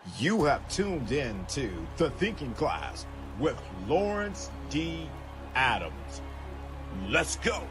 You have tuned in to The Thinking Class with Lawrence D. Adams. Let's go.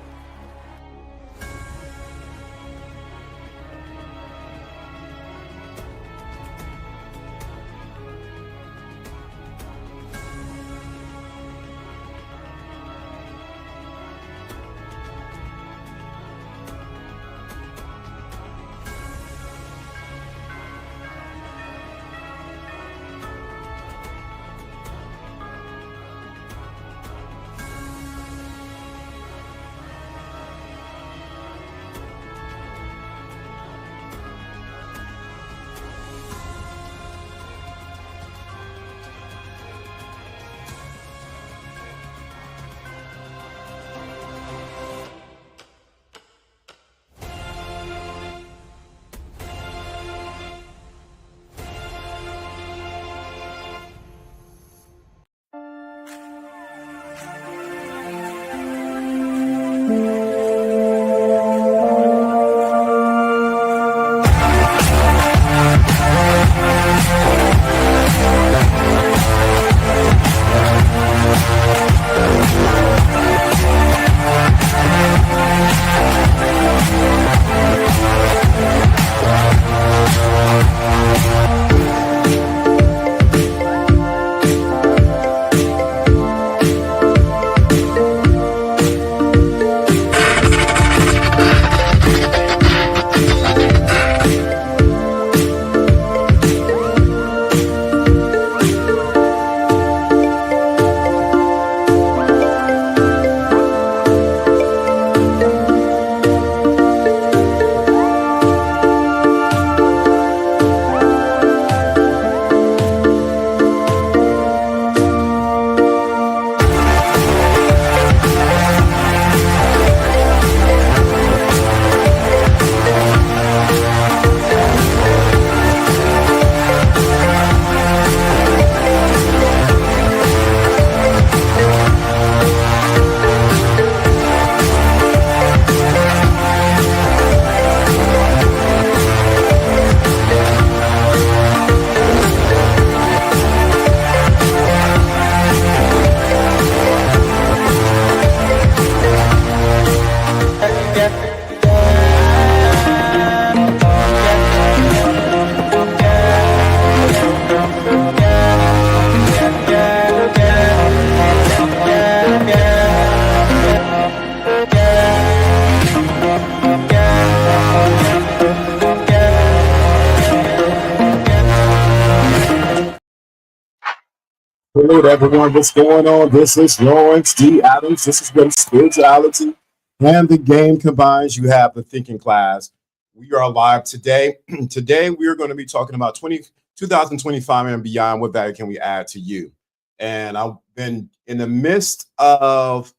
Hello, everyone. What's going on? This is Lawrence D. Adams. This is when spirituality and the game combines. You have the thinking class. We are live today. Today, we are going to be talking about 2025 and beyond. What value can we add to you? And I've been in the midst of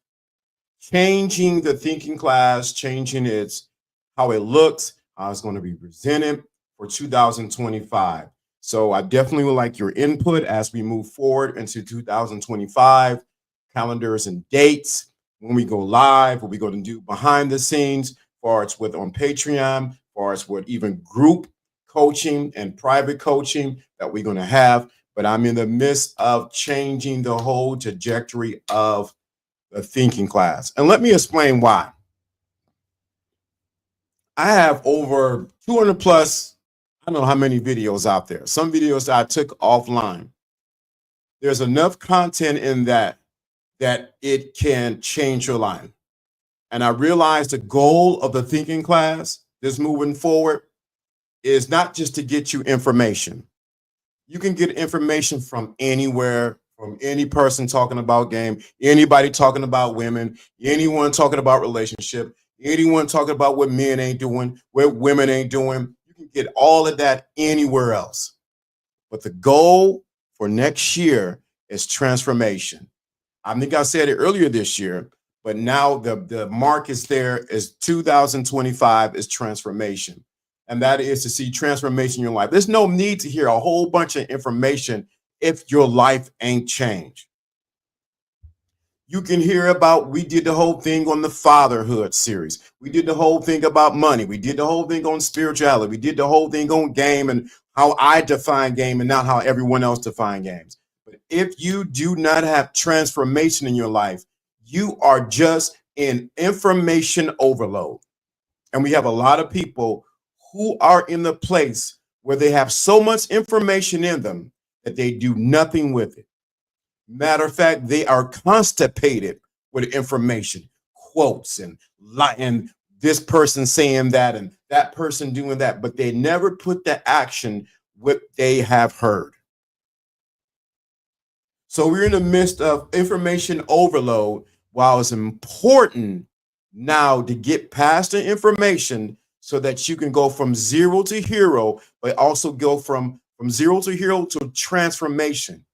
changing the thinking class, changing how it looks, how it's going to be presented for 2025. So I definitely would like your input as we move forward into 2025, calendars and dates, when we go live, what we're going to do behind the scenes, far as with on Patreon, far as with even group coaching and private coaching that we're going to have. But I'm in the midst of changing the whole trajectory of the thinking class. And let me explain why. I have over 200 plus, I don't know how many videos out there. Some videos that I took offline. There's enough content in that it can change your life. And I realized the goal of the thinking class, this moving forward, is not just to get you information. You can get information from anywhere, from any person talking about game, anybody talking about women, anyone talking about relationship, anyone talking about what men ain't doing, what women ain't doing. You can get all of that anywhere else. But the goal for next year is transformation. I think I said it earlier this year, but now the mark is there, is 2025 is transformation. And that is to see transformation in your life. There's no need to hear a whole bunch of information if your life ain't changed. You can hear about, we did the whole thing on the fatherhood series. We did the whole thing about money. We did the whole thing on spirituality. We did the whole thing on game and how I define game and not how everyone else define games. But if you do not have transformation in your life, you are just in information overload. And we have a lot of people who are in the place where they have so much information in them that they do nothing with it. Matter of fact, they are constipated with information, quotes and this person saying that and that person doing that, but they never put the action what they have heard. So we're in the midst of information overload. While it's important now to get past the information so that you can go from zero to hero, but also go from zero to hero to transformation.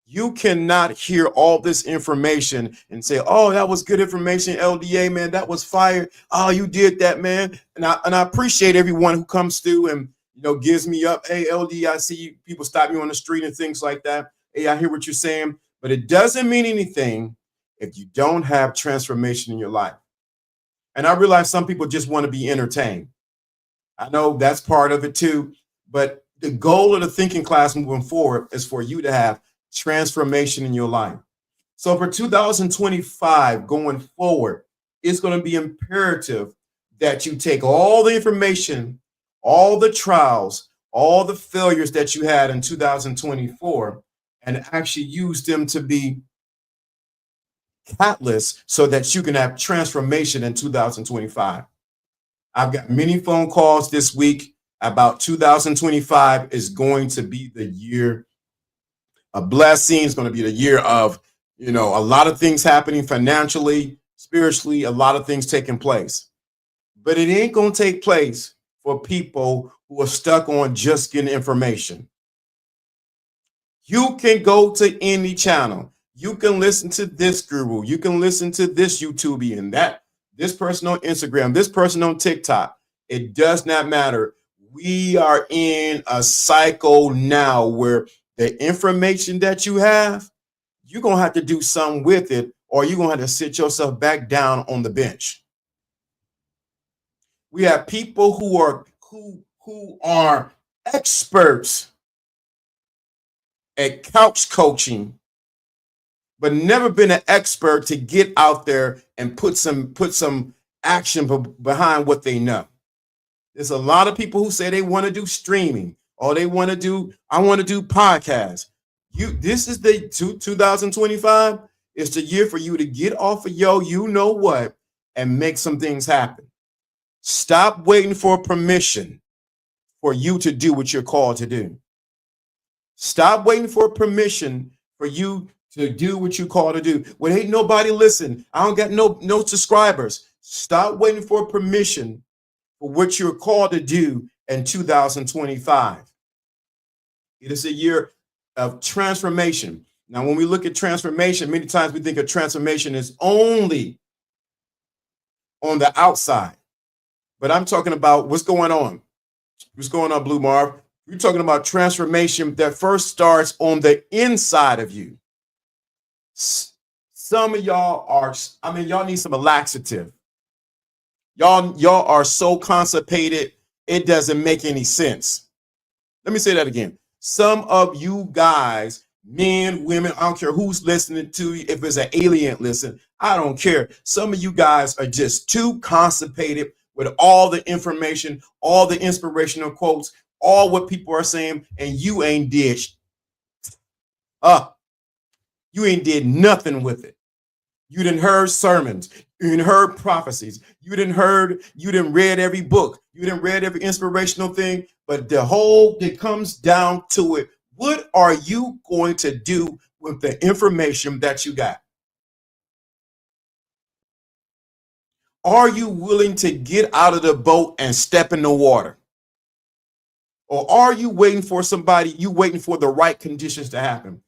You cannot hear all this information and say, "Oh, that was good information, LDA, man. That was fire. Oh, you did that, man." And I appreciate everyone who comes through and gives me up. "Hey, LD, I see people stop me on the street and things like that. Hey, I hear what you're saying." But it doesn't mean anything if you don't have transformation in your life. And I realize some people just want to be entertained. I know that's part of it too. But the goal of the thinking class moving forward is for you to have transformation in your life. So for 2025 going forward, it's going to be imperative that you take all the information, all the trials, all the failures that you had in 2024 and actually use them to be catalysts so that you can have transformation in 2025. I've got many phone calls this week about 2025 is going to be the year a blessing. It's going to be the year of, a lot of things happening financially, spiritually, a lot of things taking place. But it ain't going to take place for people who are stuck on just getting information. You can go to any channel. You can listen to this guru. You can listen to this YouTuber and this person on Instagram, this person on TikTok. It does not matter. We are in a cycle now where the information that you have, you're going to have to do something with it, or you're going to have to sit yourself back down on the bench. We have people who are experts at couch coaching, but never been an expert to get out there and put some action behind what they know. There's a lot of people who say they want to do streaming, or I want to do podcasts. This is the 2025. It's the year for you to get off of you know what and make some things happen. Stop waiting for permission for you to do what you're called to do. Stop waiting for permission for you to do what you're called to do. When ain't nobody listen, I don't got no subscribers. Stop waiting for permission for what you're called to do in 2025. It is a year of transformation. Now, when we look at transformation, many times we think of transformation as only on the outside. But I'm talking about what's going on. What's going on, Blue Marv? We're talking about transformation that first starts on the inside of you. Some of y'all y'all need some laxative. Y'all are so constipated, it doesn't make any sense. Let me say that again. Some of you guys, men, women, I don't care who's listening to you, if it's an alien listen, I don't care. Some of you guys are just too constipated with all the information, all the inspirational quotes, all what people are saying, and you ain't did you ain't did nothing with it. You didn't heard sermons, you didn't heard prophecies, you didn't read every book, you didn't read every inspirational thing, but it comes down to it. What are you going to do with the information that you got? Are you willing to get out of the boat and step in the water? Or are you waiting for the right conditions to happen?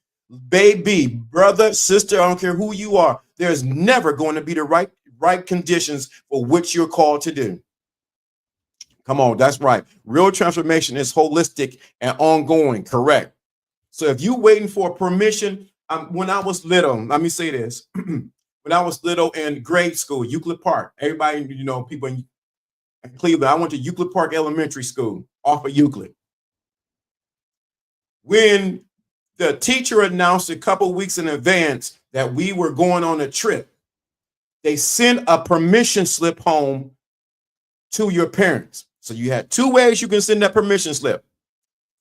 Baby, brother, sister, I don't care who you are, there's never going to be the right conditions for what you're called to do. Come on, that's right. Real transformation is holistic and ongoing, correct? So if you're waiting for permission, when I was little, let me say this. When I was little in grade school, Euclid Park, everybody, people in Cleveland, I went to Euclid Park Elementary School off of Euclid. When the teacher announced a couple weeks in advance that we were going on a trip, they sent a permission slip home to your parents. So you had two ways you can send that permission slip.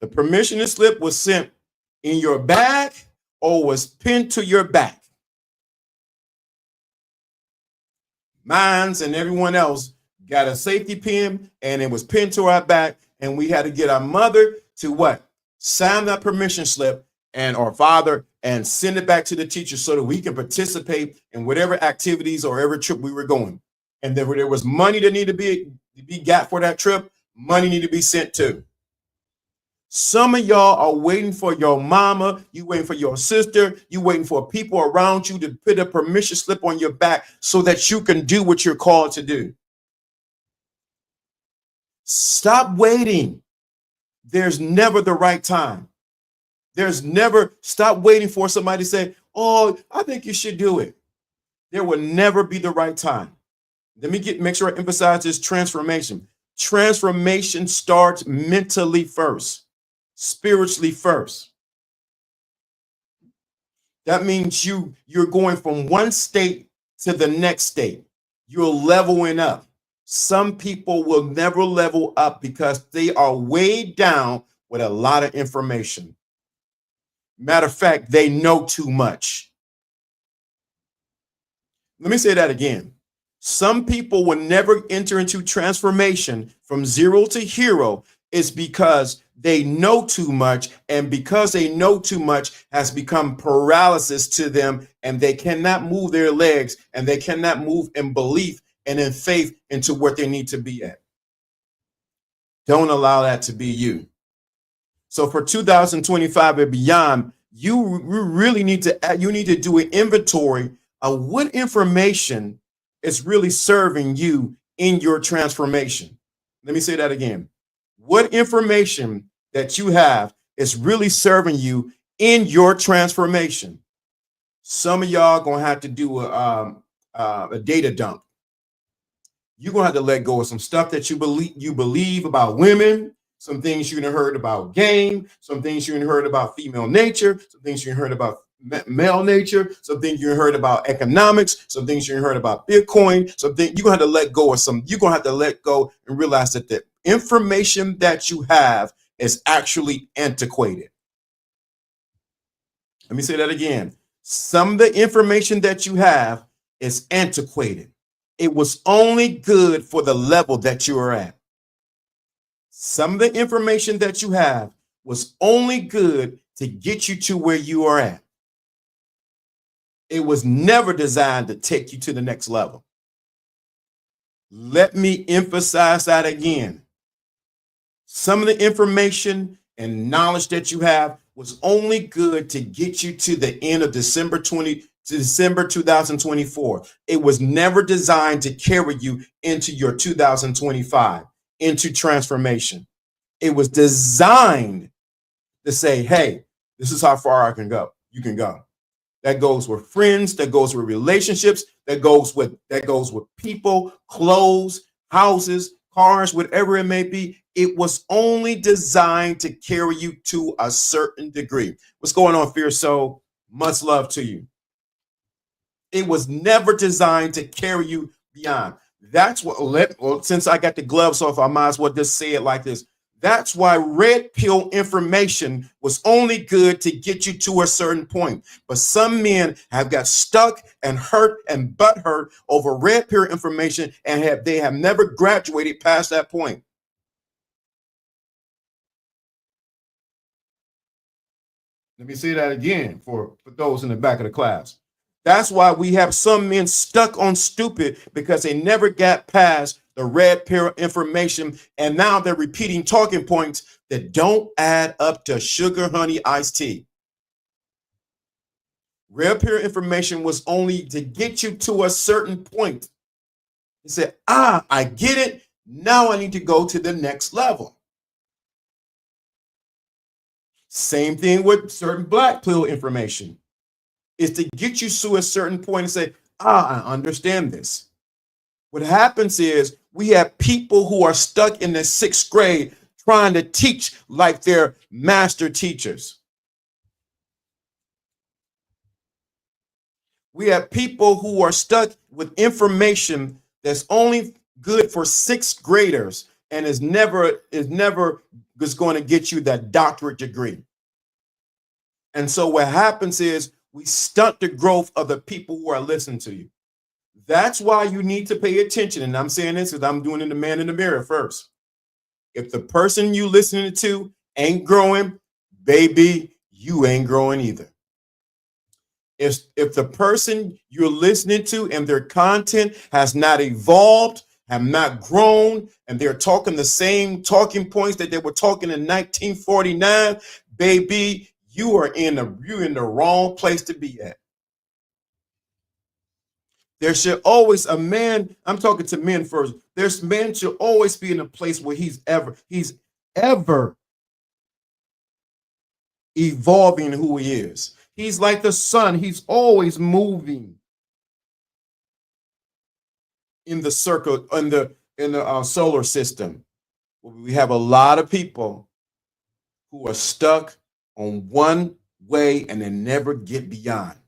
The permission slip was sent in your bag or was pinned to your back. Mine's and everyone else got a safety pin and it was pinned to our back, and we had to get our mother to what? Sign that permission slip and our father and send it back to the teacher so that we can participate in whatever activities or every trip we were going. And there was money that needed to be got for that trip. Money needed to be sent to. Some of y'all are waiting for your mama, you waiting for your sister, you waiting for people around you to put a permission slip on your back so that you can do what you're called to do. Stop waiting. There's never the right time. Stop waiting for somebody to say, oh, I think you should do it. There will never be the right time. Let me make sure I emphasize this transformation. Transformation starts mentally first, spiritually first. That means you're going from one state to the next state. You're leveling up. Some people will never level up because they are weighed down with a lot of information. Matter of fact, they know too much. Let me say that again. Some people will never enter into transformation from zero to hero is because they know too much, and because they know too much has become paralysis to them, and they cannot move their legs, and they cannot move in belief and in faith into what they need to be at. Don't allow that to be you. So for 2025 and beyond, you really need to do an inventory of what information is really serving you in your transformation. Let me say that again. What information that you have is really serving you in your transformation. Some of y'all gonna have to do a data dump. You're gonna have to let go of some stuff that you believe about women, some things you heard about game, some things you heard about female nature, some things you heard about male nature, some things you heard about economics, some things you heard about Bitcoin, something you're gonna have to let go of some. You're gonna have to let go and realize that the information that you have is actually antiquated. Let me say that again. Some of the information that you have is antiquated. It was only good for the level that you are at. Some of the information that you have was only good to get you to where you are at. It was never designed to take you to the next level. Let me emphasize that again. Some of the information and knowledge that you have was only good to get you to the end of December 2024. It was never designed to carry you into your 2025, into transformation. It was designed to say, hey, this is how far I can go. You can go. That goes with friends, that goes with relationships, that goes with people, clothes, houses, cars, whatever it may be. It was only designed to carry you to a certain degree. What's going on, Fierce Soul? Much love to you. It was never designed to carry you beyond. That's what, since I got the gloves off, I might as well just say it like this. That's why red pill information was only good to get you to a certain point. But some men have got stuck and hurt and butthurt over red pill information, and they have never graduated past that point. Let me say that again for those in the back of the class. That's why we have some men stuck on stupid, because they never got past the red pill information, and now they're repeating talking points that don't add up to sugar, honey, iced tea. Red pill information was only to get you to a certain point. He said, I get it. Now I need to go to the next level. Same thing with certain black pill information. Is to get you to a certain point and say, I understand this. What happens is we have people who are stuck in the 6th grade trying to teach like they're master teachers. We have people who are stuck with information that's only good for sixth graders and is never just going to get you that doctorate degree. And so what happens is we stunt the growth of the people who are listening to you. That's why you need to pay attention. And I'm saying this because I'm doing it the man in the mirror first. If the person you listening to ain't growing, baby, you ain't growing either. If the person you're listening to and their content has not evolved, have not grown, and they're talking the same talking points that they were talking in 1949, baby, you're in the wrong place to be at. There should always a man, I'm talking to men first. There's man should always be in a place where he's ever evolving who he is. He's like the sun, he's always moving in the circle in the solar system. We have a lot of people who are stuck on one way and they never get beyond.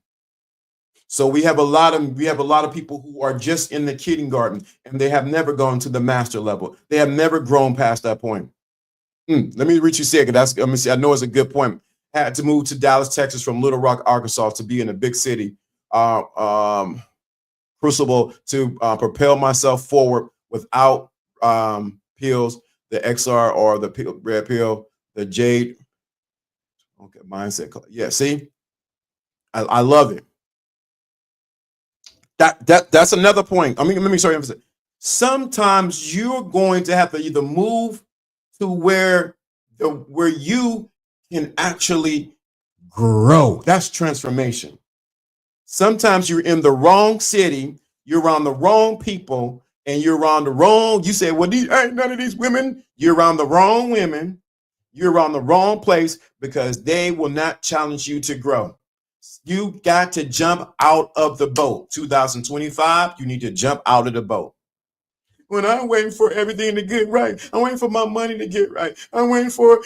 So we have a lot of people who are just in the kindergarten and they have never gone to the master level. They have never grown past that point. Let me reach you second. Let me see. I know it's a good point. Had to move to Dallas, Texas from Little Rock, Arkansas to be in a big city. Uh, um, Crucible to propel myself forward without pills, the XR or the red pill, the Jade. Okay, mindset. Yeah, see, I love it. That's another point. I mean, let me sorry emphasize. Sometimes you're going to have to either move to where you can actually grow. That's transformation. Sometimes you're in the wrong city, you're around the wrong people, and you're around the wrong. You say, well, these ain't none of these women. You're around the wrong women. You're around the wrong place because they will not challenge you to grow. You got to jump out of the boat. 2025, you need to jump out of the boat. When I'm waiting for everything to get right, I'm waiting for my money to get right. I'm waiting for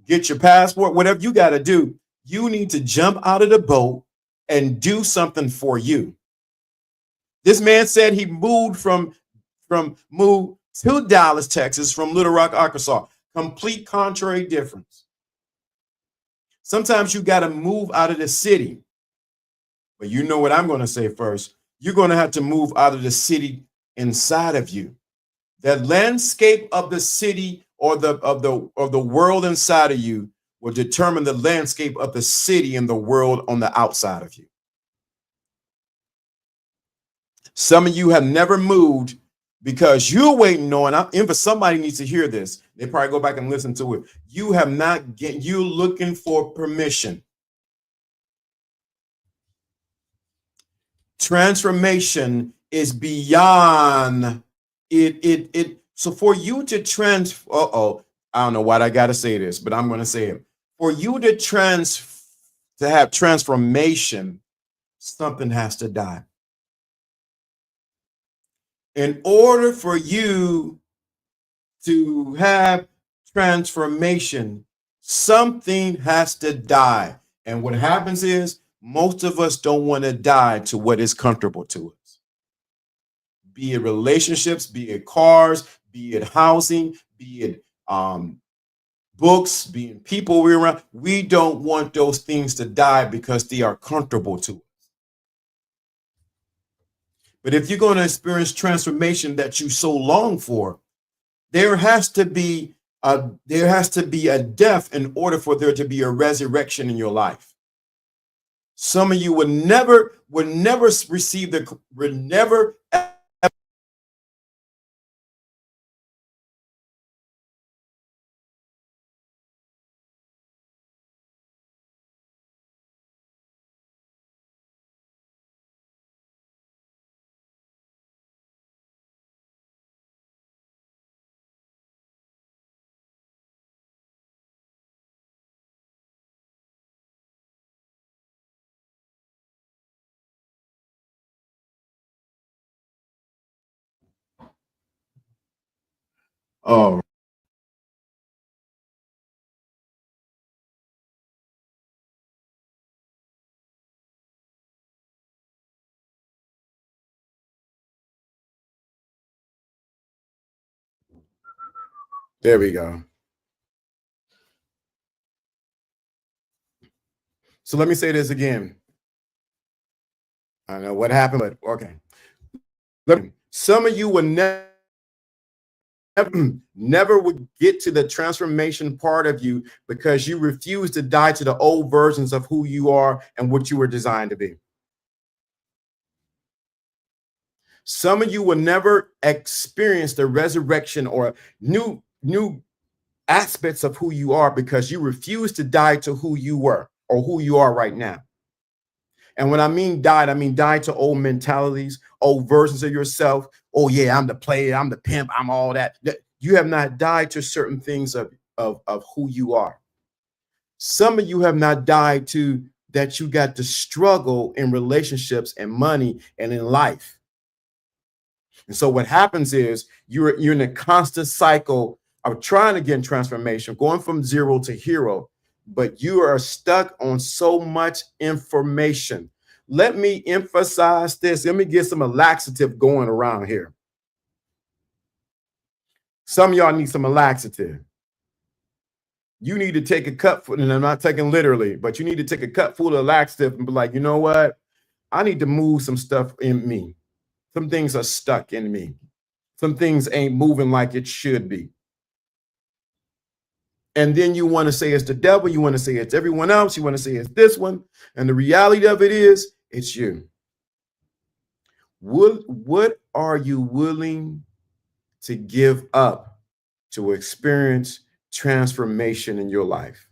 get your passport, whatever you got to do. You need to jump out of the boat and do something for you. This man said he moved to Dallas, Texas from Little Rock, Arkansas. Complete contrary difference. Sometimes you got to move out of the city. But you know what I'm going to say first. You're going to have to move out of the city inside of you. The landscape of the city or the world inside of you will determine the landscape of the city and the world on the outside of you. Some of you have never moved because you're waiting on. If somebody needs to hear this, they probably go back and listen to it. You have not get. You're looking for permission. Transformation is beyond it. So for you to I don't know why I gotta say this, but I'm gonna say it. For you to have transformation, something has to die. In order for you to have transformation, something has to die. And what happens is most of us don't want to die to what is comfortable to us. Be it relationships, be it cars, be it housing, be it books, be it people we're around. We don't want those things to die because they are comfortable to us. But if you're going to experience transformation that you so long for, there has to be a death in order for there to be a resurrection in your life. Some of you would never receive would never. Oh, There we go. So let me say this again. I don't know what happened, but okay. Some of you will never would get to the transformation part of you because you refuse to die to the old versions of who you are and what you were designed to be. Some of you will never experience the resurrection or new aspects of who you are because you refuse to die to who you were or who you are right now. And when I mean died, I mean died to old mentalities, old versions of yourself. Oh yeah, I'm the player, I'm the pimp, I'm all that. You have not died to certain things of who you are. Some of you have not died to that you got to struggle in relationships and money and in life. And so what happens is you're in a constant cycle of trying to get in transformation, going from zero to hero, but you are stuck on so much information. Let me emphasize this. Let me get some laxative going around here. Some of y'all need some laxative. You need to take a cup, and I'm not taking literally, but you need to take a cup full of laxative and be like, you know what? I need to move some stuff in me. Some things are stuck in me. Some things ain't moving like it should be. And then you want to say it's the devil. You want to say it's everyone else. You want to say it's this one. And the reality of it is, it's you. What are you willing to give up to experience transformation in your life?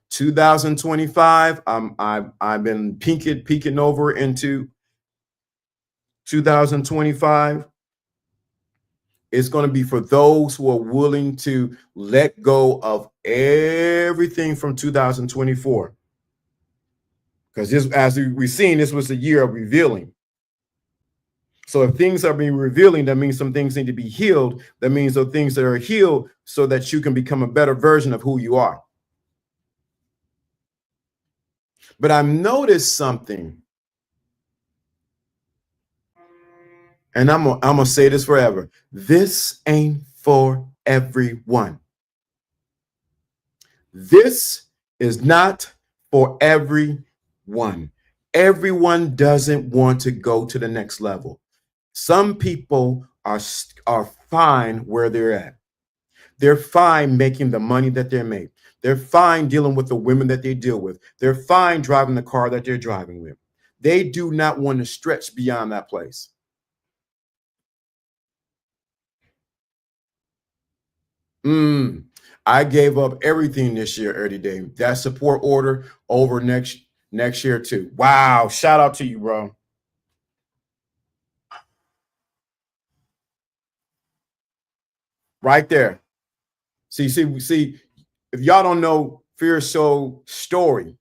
2025, I've been peeking over into 2025. It's going to be for those who are willing to let go of everything from 2024. Because this, as we've seen, this was a year of revealing. So if things are being revealing, that means some things need to be healed. That means those things that are healed so that you can become a better version of who you are. But I've noticed something. And I'm gonna say this forever. This ain't for everyone. This is not for everyone. Everyone doesn't want to go to the next level. Some people are fine where they're at. They're fine making the money that they make. They're fine dealing with the women that they deal with. They're fine driving the car that they're driving with. They do not want to stretch beyond that place. I gave up everything this year, Eddie Dave. That support order over next year too. Wow. Shout out to you, bro. Right there. See, if y'all don't know Fear Soul story,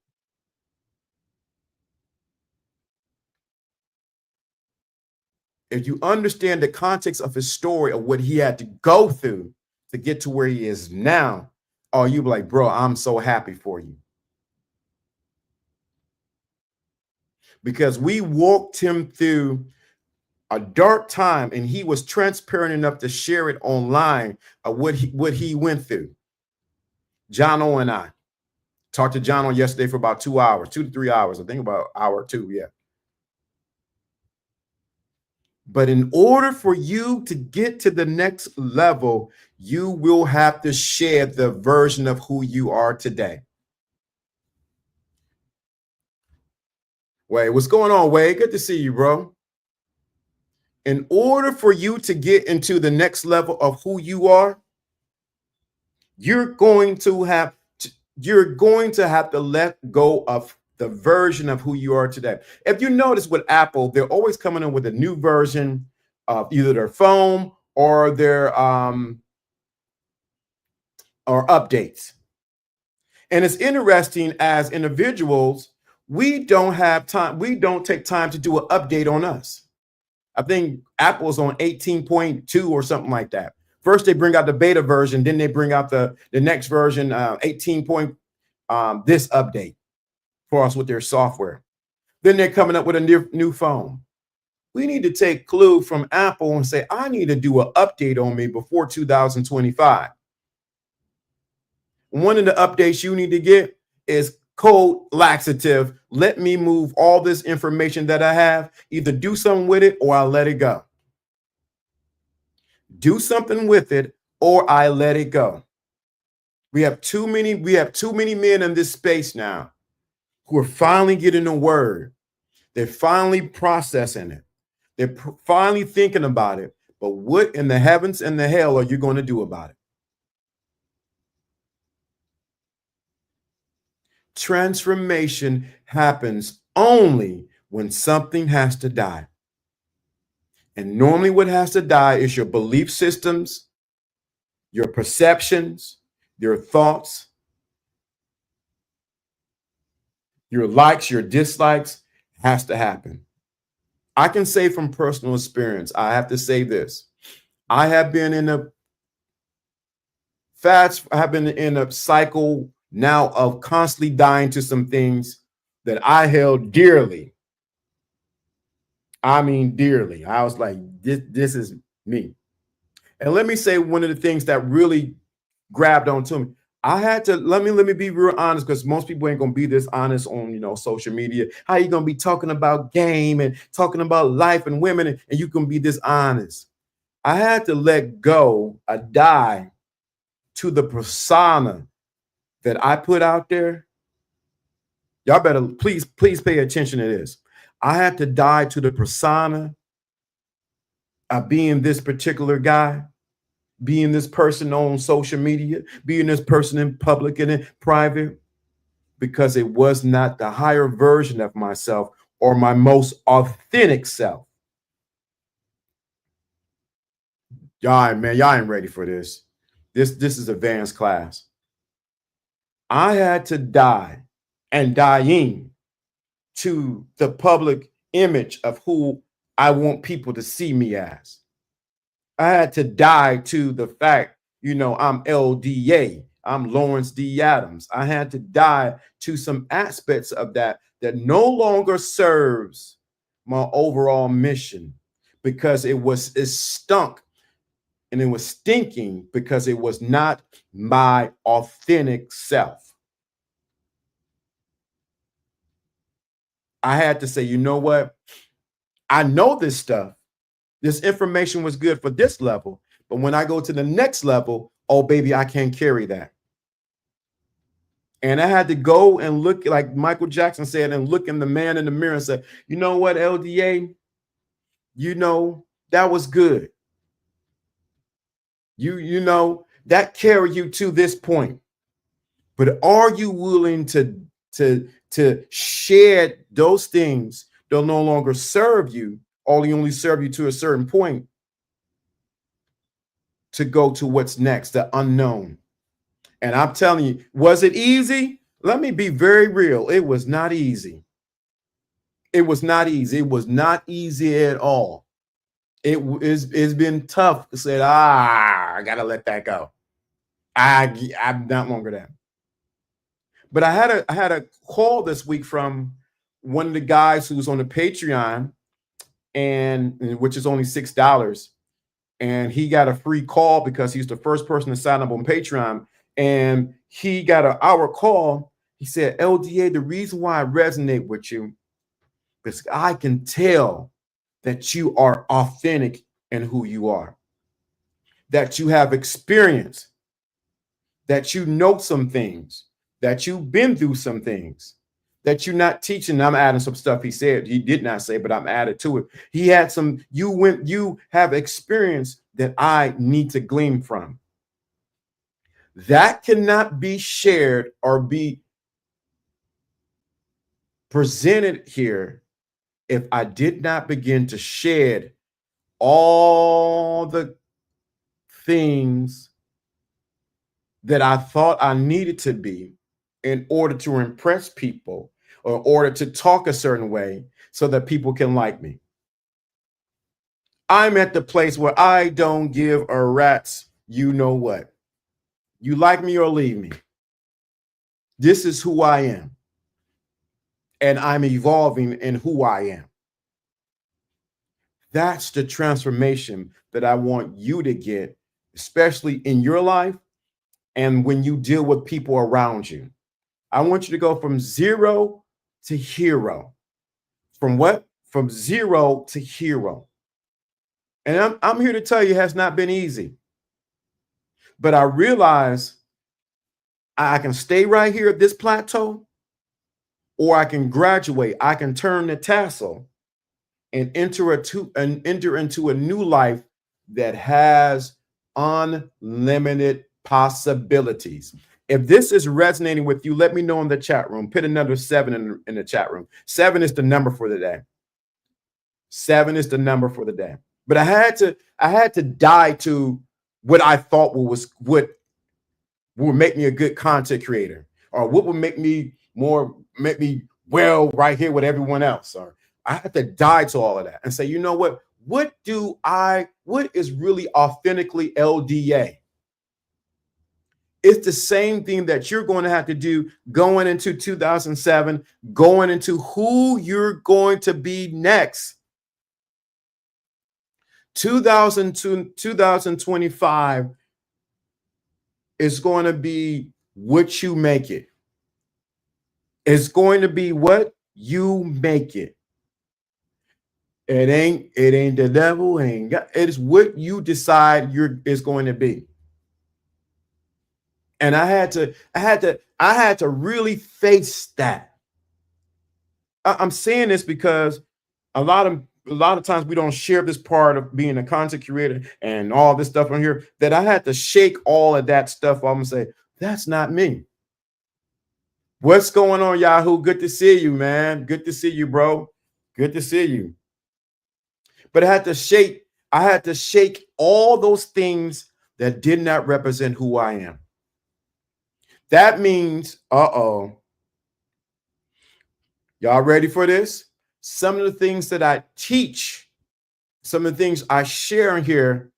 if you understand the context of his story of what he had to go through to get to where he is now, oh, you be like, bro, I'm so happy for you. Because we walked him through a dark time and he was transparent enough to share it online of what he went through. John O and I talked to John O yesterday for about 2 hours, 2 to 3 hours. I think about an hour or two. Yeah. But in order for you to get to the next level, you will have to share the version of who you are today. Wade, what's going on, Wade? Good to see you, bro. In order for you to get into the next level of who you are, you're going to have to let go of the version of who you are today. If you notice with Apple, they're always coming in with a new version of either their phone or their or updates. And it's interesting, as individuals, we don't have time. We don't take time to do an update on us. I think Apple's on 18.2 or something like that. First, they bring out the beta version, then they bring out the next version, 18. This update for us with their software. Then they're coming up with a new phone. We need to take clue from Apple and say, I need to do an update on me before 2025. One of the updates you need to get is code laxative. Let me move all this information that I have, either do something with it or I let it go. Do something with it or I let it go. We have too many men in this space now who are finally getting the word. They're finally processing it. They're finally thinking about it. But what in the heavens and the hell are you going to do about it? Transformation happens only when something has to die. And normally what has to die is your belief systems, your perceptions, your thoughts, your likes, your dislikes has to happen. I can say from personal experience, I have to say this. I have been in a cycle now of constantly dying to some things that I held dearly. I mean, dearly. I was like, this is me. And let me say one of the things that really grabbed onto me. I had to let me be real honest, because most people ain't gonna be this honest on social media. How you gonna be talking about game and talking about life and women and you can be this honest? I had to let go, die to the persona that I put out there. Y'all better please pay attention to this. I had to die to the persona of being this particular guy, being this person on social media, being this person in public and in private, because it was not the higher version of myself or my most authentic self. Y'all ain't ready for this. This is advanced class. I had to die and dying to the public image of who I want people to see me as. I had to die to the fact, I'm LDA. I'm Lawrence D. Adams. I had to die to some aspects of that no longer serves my overall mission, because it stunk and it was stinking because it was not my authentic self. I had to say, you know what? I know this stuff. This information was good for this level, but when I go to the next level, oh baby, I can't carry that. And I had to go and look, like Michael Jackson said, and look in the man in the mirror and say, you know what, LDA, that was good. That carried you to this point. But are you willing to shed those things that no longer serve you, or only serve you to a certain point, to go to what's next, the unknown? And I'm telling you, was it easy? Let me be very real. It was not easy. It was not easy. It was not easy at all. It's been tough to say, I gotta let that go. I'm not longer that. But I had a call this week from one of the guys who's on the Patreon, and which is only $6, and he got a free call because he's the first person to sign up on Patreon, and he got an hour call. He said, LDA, the reason why I resonate with you is I can tell that you are authentic in who you are, that you have experience, that you know some things, that you've been through some things, that you're not teaching. I'm adding some stuff he said. He did not say, but I'm added to it. He had some, you have experience that I need to glean from. That cannot be shared or be presented here if I did not begin to shed all the things that I thought I needed to be in order to impress people, or in order to talk a certain way so that people can like me. I'm at the place where I don't give a rat's you know what. You like me or leave me. This is who I am. And I'm evolving in who I am. That's the transformation that I want you to get, especially in your life and when you deal with people around you. I want you to go from zero to hero. From what? From zero to hero. And I'm here to tell you it has not been easy. But I realize I can stay right here at this plateau, or I can graduate. I can turn the tassel and enter into a new life that has unlimited possibilities. If this is resonating with you, let me know in the chat room. Put another 7 in the chat room. 7 is the number for the day. 7 is the number for the day. But I had to die to what I thought what would make me a good content creator, or what would make me well right here with everyone else. Or I had to die to all of that and say, you know what? What is really authentically LDA? It's the same thing that you're going to have to do going into 2007, going into who you're going to be next. 2025 is going to be what you make it. It's going to be what you make it. It ain't the devil, it's what you decide it's going to be. And I had to really face that. I'm saying this because a lot of times we don't share this part of being a content creator and all this stuff on here, that I had to shake all of that stuff off and say, that's not me. What's going on, Yahoo? Good to see you, man. Good to see you, bro. Good to see you. But I had to shake all those things that did not represent who I am. That means, y'all ready for this? Some of the things that I teach, some of the things I share in here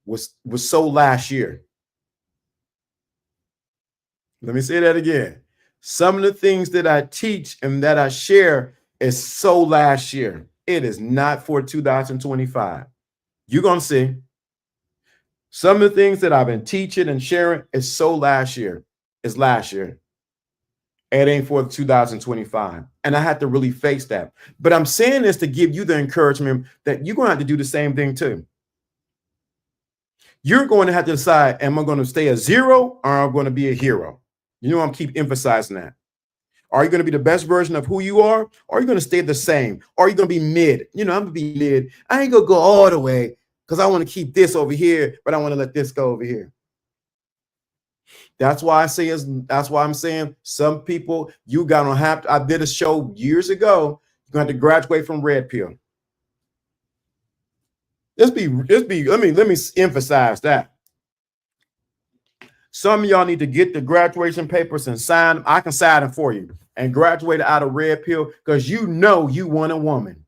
was so last year. Let me say that again. Some of the things that I teach and that I share is so last year. It is not for 2025. You're going to see. Some of the things that I've been teaching and sharing is so last year. It's last year. It ain't for 2025. And I had to really face that. But I'm saying this to give you the encouragement that you're going to have to do the same thing too. You're going to have to decide, am I going to stay a zero or am I going to be a hero? You know, I'm keep emphasizing that. Are you going to be the best version of who you are? Or are you going to stay the same? Or are you going to be mid? You know, I'm going to be mid. I ain't going to go all the way because I want to keep this over here, but I want to let this go over here. That's why I'm saying some people, you got to have to, I did a show years ago, you're going to have to graduate from red pill. Let me emphasize that. Some of y'all need to get the graduation papers and sign them. I can sign them for you and graduate out of red pill because you know you want a woman.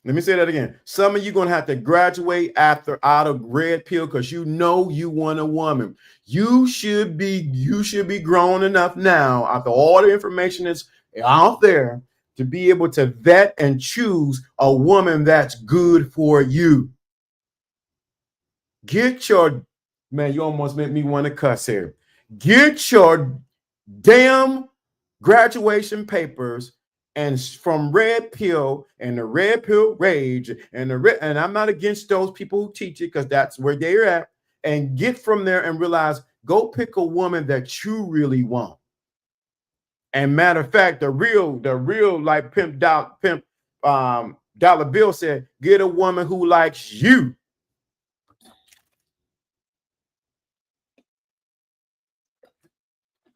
Let me say that again. Some of you going to have to graduate out of red pill because you know you want a woman. You should be grown enough now, after all the information that's out there, to be able to vet and choose a woman that's good for you. Get your, man, you almost made me want to cuss here. Get your damn graduation papers and from red pill and the red pill rage and and I'm not against those people who teach it because that's where they're at, and get from there and realize, go pick a woman that you really want. And matter of fact, the real like Dollar Bill said, get a woman who likes you.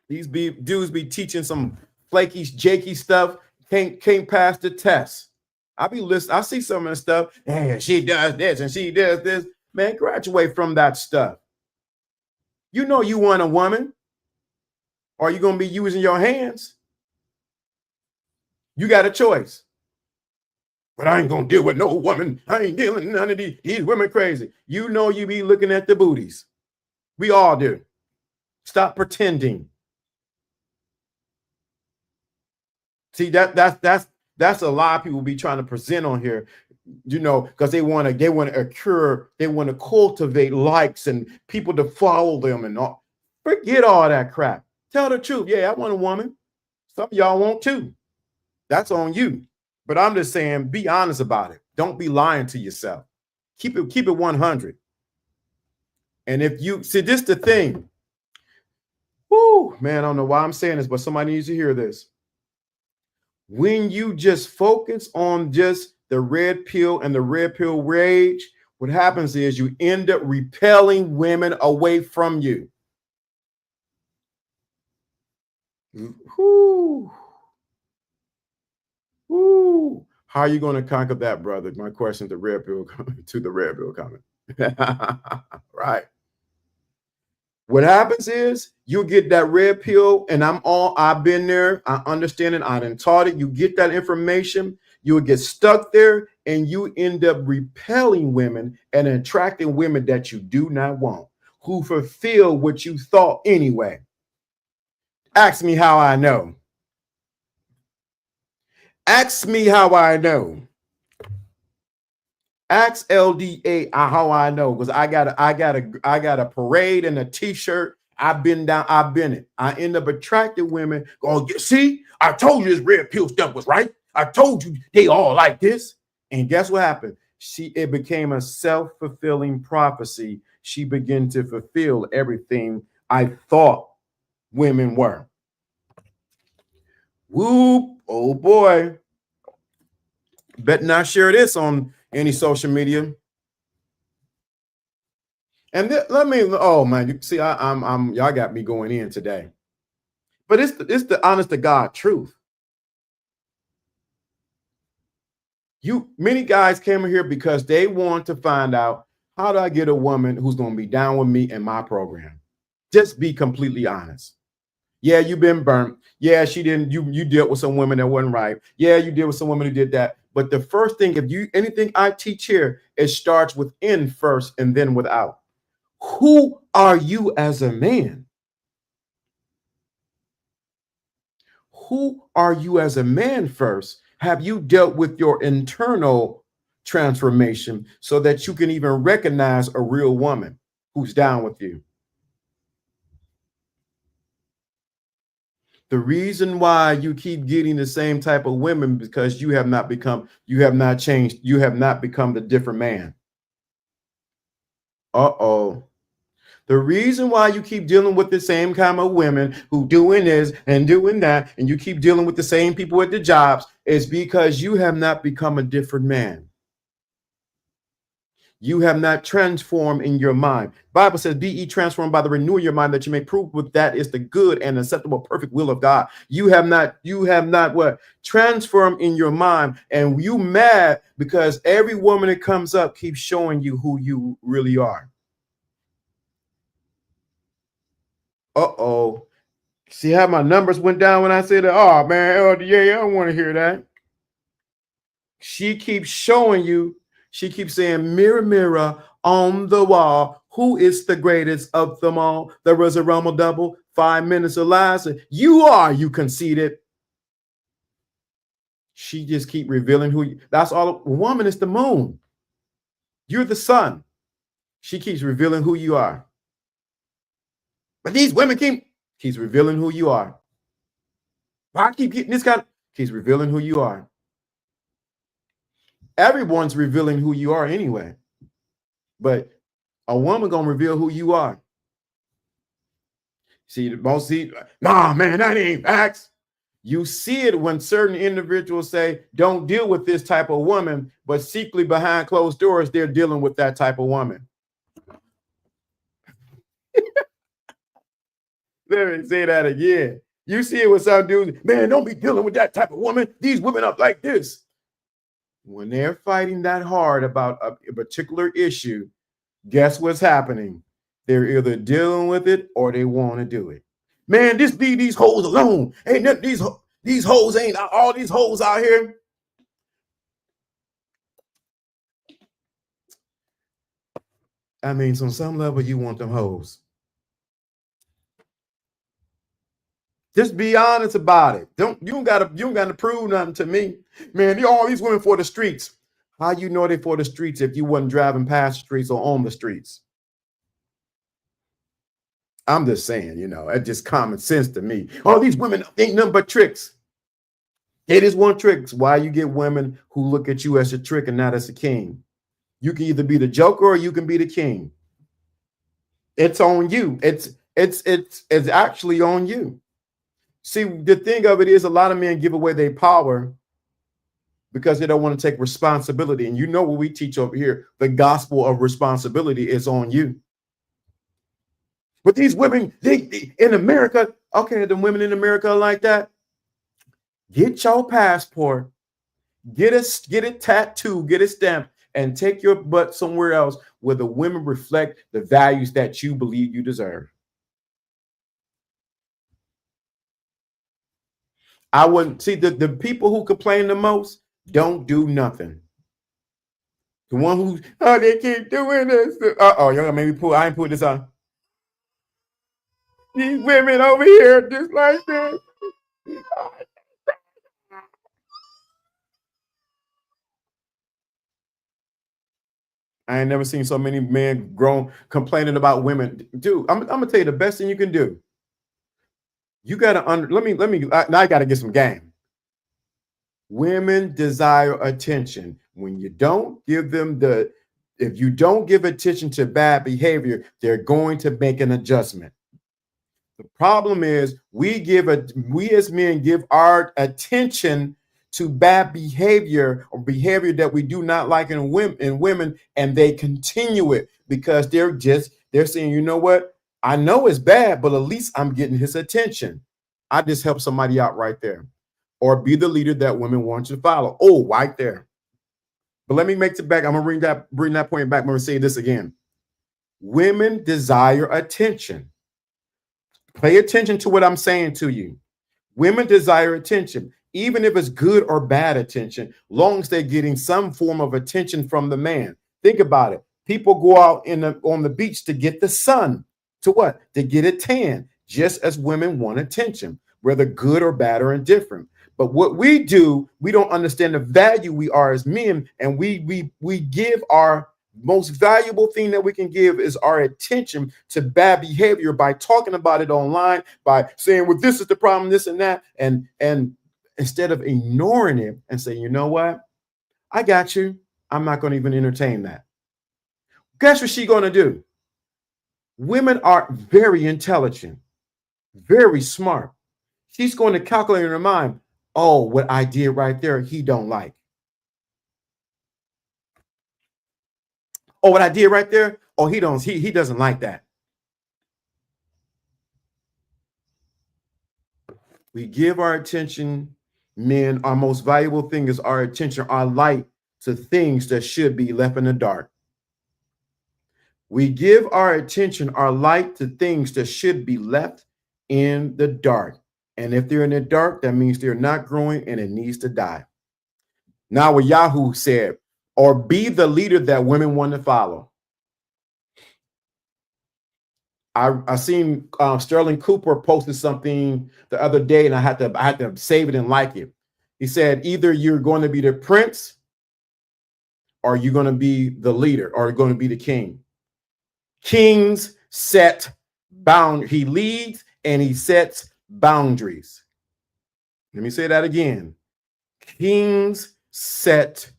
These dudes be teaching some flaky, jakey stuff. Can't pass the test. I be listening. I see some of the stuff. Hey, she does this and she does this. Man, graduate from that stuff. You know you want a woman. Or you gonna be using your hands? You got a choice. But I ain't gonna deal with no woman. I ain't dealing with none of these women crazy. You know you be looking at the booties. We all do. Stop pretending. See, that's That's a lot of people be trying to present on here, because they want to occur, they want to cultivate likes and people to follow them and all. Forget all that crap. Tell the truth. Yeah, I want a woman. Some of y'all want too. That's on you. But I'm just saying, be honest about it. Don't be lying to yourself. Keep it 100. And if you see, this the thing. Whoo, man, I don't know why I'm saying this, but somebody needs to hear this. When you just focus on just the red pill and the red pill rage, what happens is you end up repelling women away from you. Whoo. Woo. How are you going to conquer that, brother? My question to red pill to the red pill comment. Right. What happens is you get that red pill, and I've been there. I understand it. I done taught it. You get that information, you'll get stuck there, and you end up repelling women and attracting women that you do not want, who fulfill what you thought anyway. Ask me how I know. Ask me how I know. Ask LDA how I know, because I got a parade and a t-shirt. I've been it. I end up attracting women. Going, see, I told you this red pill stuff was right. I told you they all like this. And guess what happened? It became a self-fulfilling prophecy. She began to fulfill everything I thought women were. Whoop, oh boy. Bet not share this on any social media. And oh man, you see, I'm y'all got me going in today. But it's the honest to God truth. Many guys came here because they want to find out, how do I get a woman who's going to be down with me in my program? Just be completely honest. Yeah, you've been burnt. Yeah, she didn't. You dealt with some women that wasn't right. Yeah, you dealt with some women who did that. But the first thing, anything I teach here, it starts within first and then without. Who are you as a man? Who are you as a man first? Have you dealt with your internal transformation so that you can even recognize a real woman who's down with you? The reason why you keep getting the same type of women, because you have not changed, you have not become the different man. Uh-oh. The reason why you keep dealing with the same kind of women who doing this and doing that, and you keep dealing with the same people at the jobs, is because you have not become a different man. You have not transformed in your mind. Bible says, be ye transformed by the renewal of your mind, that you may prove what that is the good and acceptable, perfect will of God. You have not what? Transformed in your mind. And you mad because every woman that comes up keeps showing you who you really are. Uh-oh. See how my numbers went down when I said that? Oh man, LDA, I don't want to hear that. She keeps showing you. She keeps saying, mirror, mirror on the wall, who is the greatest of them all? There was a Rumble double, 5 minutes of lies. You are, you conceited. She just keep revealing who you. That's all. Woman is the moon. You're the sun. She keeps revealing who you are. But these women keeps revealing who you are. I keep getting this kind. Keeps revealing who you are. Everyone's revealing who you are anyway. But a woman gonna reveal who you are. See, nah, man, that ain't facts. You see it when certain individuals say, don't deal with this type of woman, but secretly behind closed doors, they're dealing with that type of woman. Let me say that again. You see it with some dudes, man, don't be dealing with that type of woman. These women up like this. When they're fighting that hard about a particular issue, guess what's happening? They're either dealing with it or they want to do it. Man, just leave these hoes alone. Ain't nothing, these hoes ain't all these hoes out here. I mean, on some level, you want them hoes. Just be honest about it. You don't gotta prove nothing to me. Man, all these women for the streets. How you know they for the streets if you wasn't driving past the streets or on the streets? I'm just saying, it's just common sense to me. All these women ain't nothing but tricks. It is one trick. Why you get women who look at you as a trick and not as a king? You can either be the joker or you can be the king. It's on you. It's actually on you. See, the thing of it is a lot of men give away their power because they don't want to take responsibility. And you know what we teach over here, the gospel of responsibility is on you. But these women, they in America, okay, the women in America are like that. Get your passport, get it tattooed, get it stamped, and take your butt somewhere else where the women reflect the values that you believe you deserve. I wouldn't see the people who complain the most don't do nothing. The one who, they keep doing this. Y'all gonna make me I ain't put this on. These women over here just like this. I ain't never seen so many men grown complaining about women. Dude, I'm gonna tell you the best thing you can do. You gotta now I gotta get some game. Women desire attention. When you don't give them if you don't give attention to bad behavior, they're going to make an adjustment. The problem is we as men give our attention to bad behavior or behavior that we do not like in women, and they continue it because they're saying, you know what? I know it's bad, but at least I'm getting his attention. I just help somebody out right there. Or be the leader that women want you to follow. Oh, right there. But let me make it back. I'm gonna bring that point back. I'm gonna say this again. Women desire attention. Pay attention to what I'm saying to you. Women desire attention, even if it's good or bad attention, long as they're getting some form of attention from the man. Think about it. People go out on the beach to get the sun. To what? To get a tan, just as women want attention, whether good or bad or indifferent. But what we do, we don't understand the value we are as men, and we give our most valuable thing that we can give is our attention to bad behavior by talking about it online, by saying, well, this is the problem, this and that, and instead of ignoring it and saying, you know what, I got you, I'm not going to even entertain that. Guess what she's going to do? Women are very intelligent, very smart. She's going to calculate in her mind, oh, what I did right there, he don't like. Oh, what I did right there, oh, he doesn't like that. We give our attention, men, our most valuable thing is our attention, our light to things that should be left in the dark. We give our attention, our light to things that should be left in the dark. And if they're in the dark, that means they're not growing and it needs to die. Now, what Yahoo said, or be the leader that women want to follow. I seen Sterling Cooper posted something the other day, and I had to save it and like it. He said, either you're going to be the prince, or you're going to be the leader, or you're going to be the king. Kings set boundaries. He leads and he sets boundaries. Let me say that again. Kings set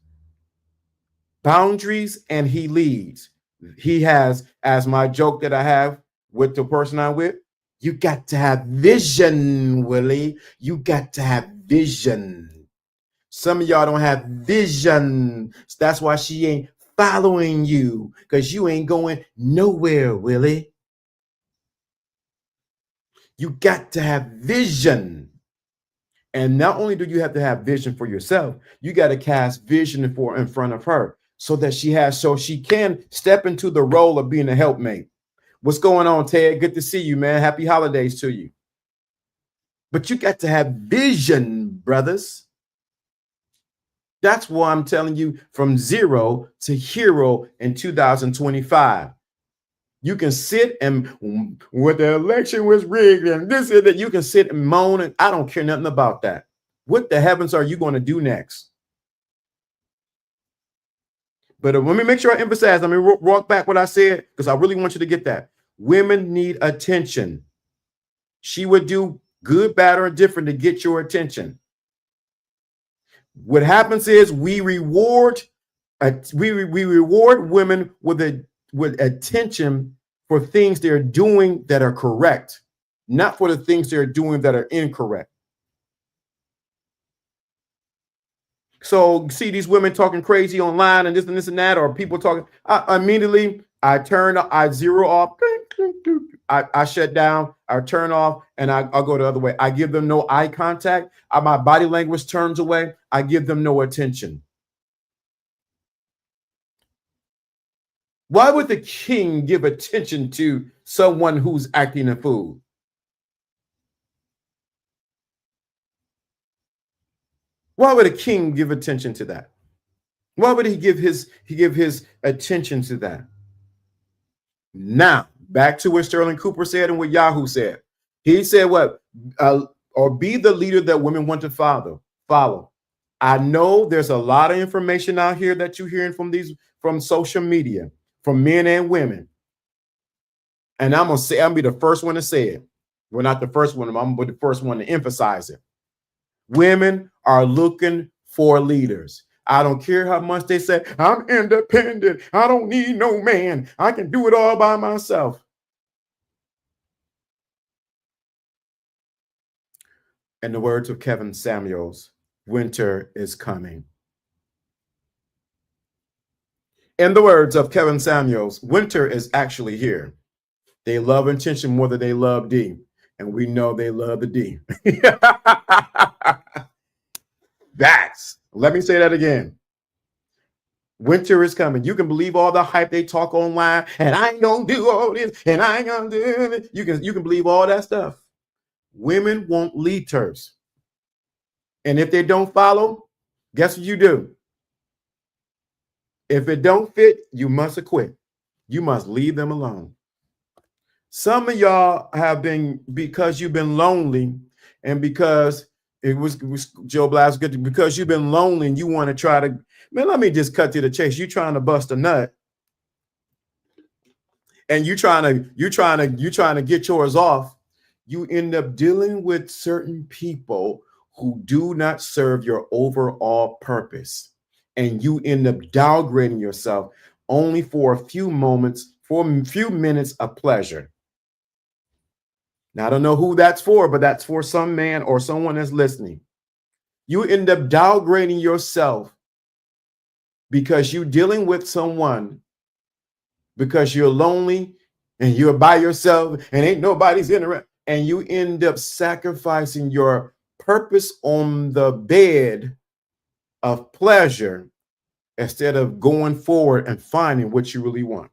boundaries and he leads. He has, as my joke that I have with the person I'm with, you got to have vision, Willie. You got to have vision. Some of y'all don't have vision. That's why she ain't following you, because you ain't going nowhere, Willie. You got to have vision. And not only do you have to have vision for yourself, you got to cast vision in front of her so she can step into the role of being a helpmate. What's going on, Ted? Good to see you, man. Happy holidays to you. But you got to have vision, brothers. That's why I'm telling you, from zero to hero in 2025. You can sit and when the election was rigged and this and that, you can sit and moan, and I don't care nothing about that. What the heavens are you going to do next? But let me make sure I emphasize. Let me walk back what I said because I really want you to get that. Women need attention. She would do good, bad, or different to get your attention. What happens is we reward women with attention for things they're doing that are correct, not for the things they're doing that are incorrect. So see these women talking crazy online and this and that, or people talking. Immediately I zero off. I shut down. I turn off, and I'll go the other way. I give them no eye contact. My body language turns away. I give them no attention. Why would the king give attention to someone who's acting a fool? Why would a king give attention to that? Why would he give his attention to that? Now, back to what Sterling Cooper said and what Yahoo said. He said what? Or be the leader that women want to follow. I know there's a lot of information out here that you're hearing from social media, from men and women. And I'm gonna be the first one to say it. Well, not the first one, I'm the first one to emphasize it. Women are looking for leaders. I don't care how much they say, I'm independent. I don't need no man. I can do it all by myself. In the words of Kevin Samuels, winter is coming. In the words of Kevin Samuels, winter is actually here. They love intention more than they love D. And we know they love the D. Let me say that again. Winter is coming. You can believe all the hype they talk online, and I ain't gonna do all this, and I ain't gonna do it. You can believe all that stuff. Women want leaders. And if they don't follow, guess what you do? If it don't fit, you must quit. You must leave them alone. Some of y'all have been, because you've been lonely, and because it was Joe Blas, because you've been lonely and you want to try to, man, let me just cut to the chase. You're trying to bust a nut, and you're trying to get yours off. You end up dealing with certain people who do not serve your overall purpose, and you end up downgrading yourself only for a few moments, for a few minutes of pleasure. Now, I don't know who that's for, but that's for some man or someone that's listening. You end up downgrading yourself because you're dealing with someone, because you're lonely and you're by yourself and ain't nobody's in around, and you end up sacrificing your purpose on the bed of pleasure instead of going forward and finding what you really want.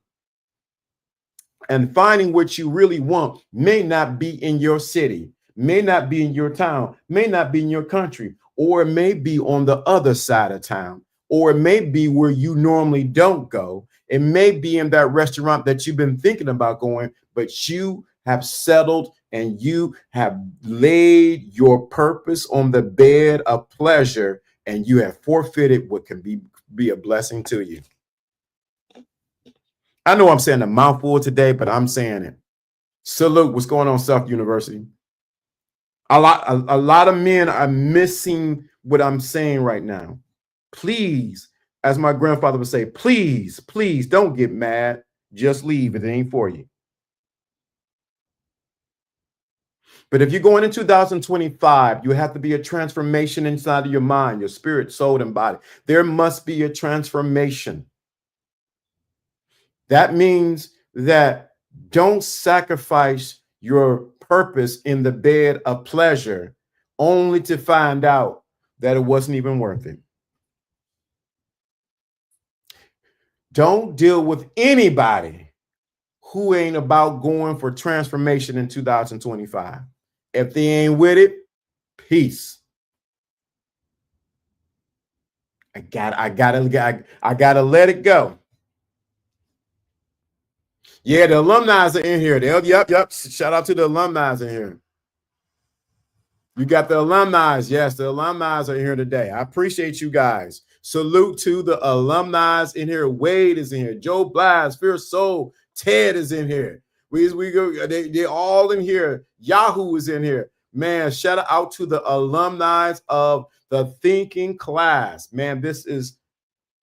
And finding what you really want may not be in your city, may not be in your town, may not be in your country, or it may be on the other side of town, or it may be where you normally don't go. It may be in that restaurant that you've been thinking about going, but you have settled and you have laid your purpose on the bed of pleasure, and you have forfeited what can be a blessing to you. I know I'm saying a mouthful today, but I'm saying it. Salute. What's going on, South University? A lot of men are missing what I'm saying right now. Please, as my grandfather would say, please don't get mad. Just leave. It ain't for you. But if you're going in 2025, you have to be a transformation inside of your mind, your spirit, soul, and body. There must be a transformation. That means that don't sacrifice your purpose in the bed of pleasure only to find out that it wasn't even worth it. Don't deal with anybody who ain't about going for transformation in 2025. If they ain't with it, peace. I gotta let it go. Yeah, the alumni are in here. Yep. Shout out to the alumni in here. You got the alumni. Yes, the alumni are here today. I appreciate you guys. Salute to the alumni in here. Wade is in here. Joe Blas, Fierce Soul, Ted is in here. We go. They're all in here. Yahoo is in here. Man, shout out to the alumni of the Thinking Class. Man, this is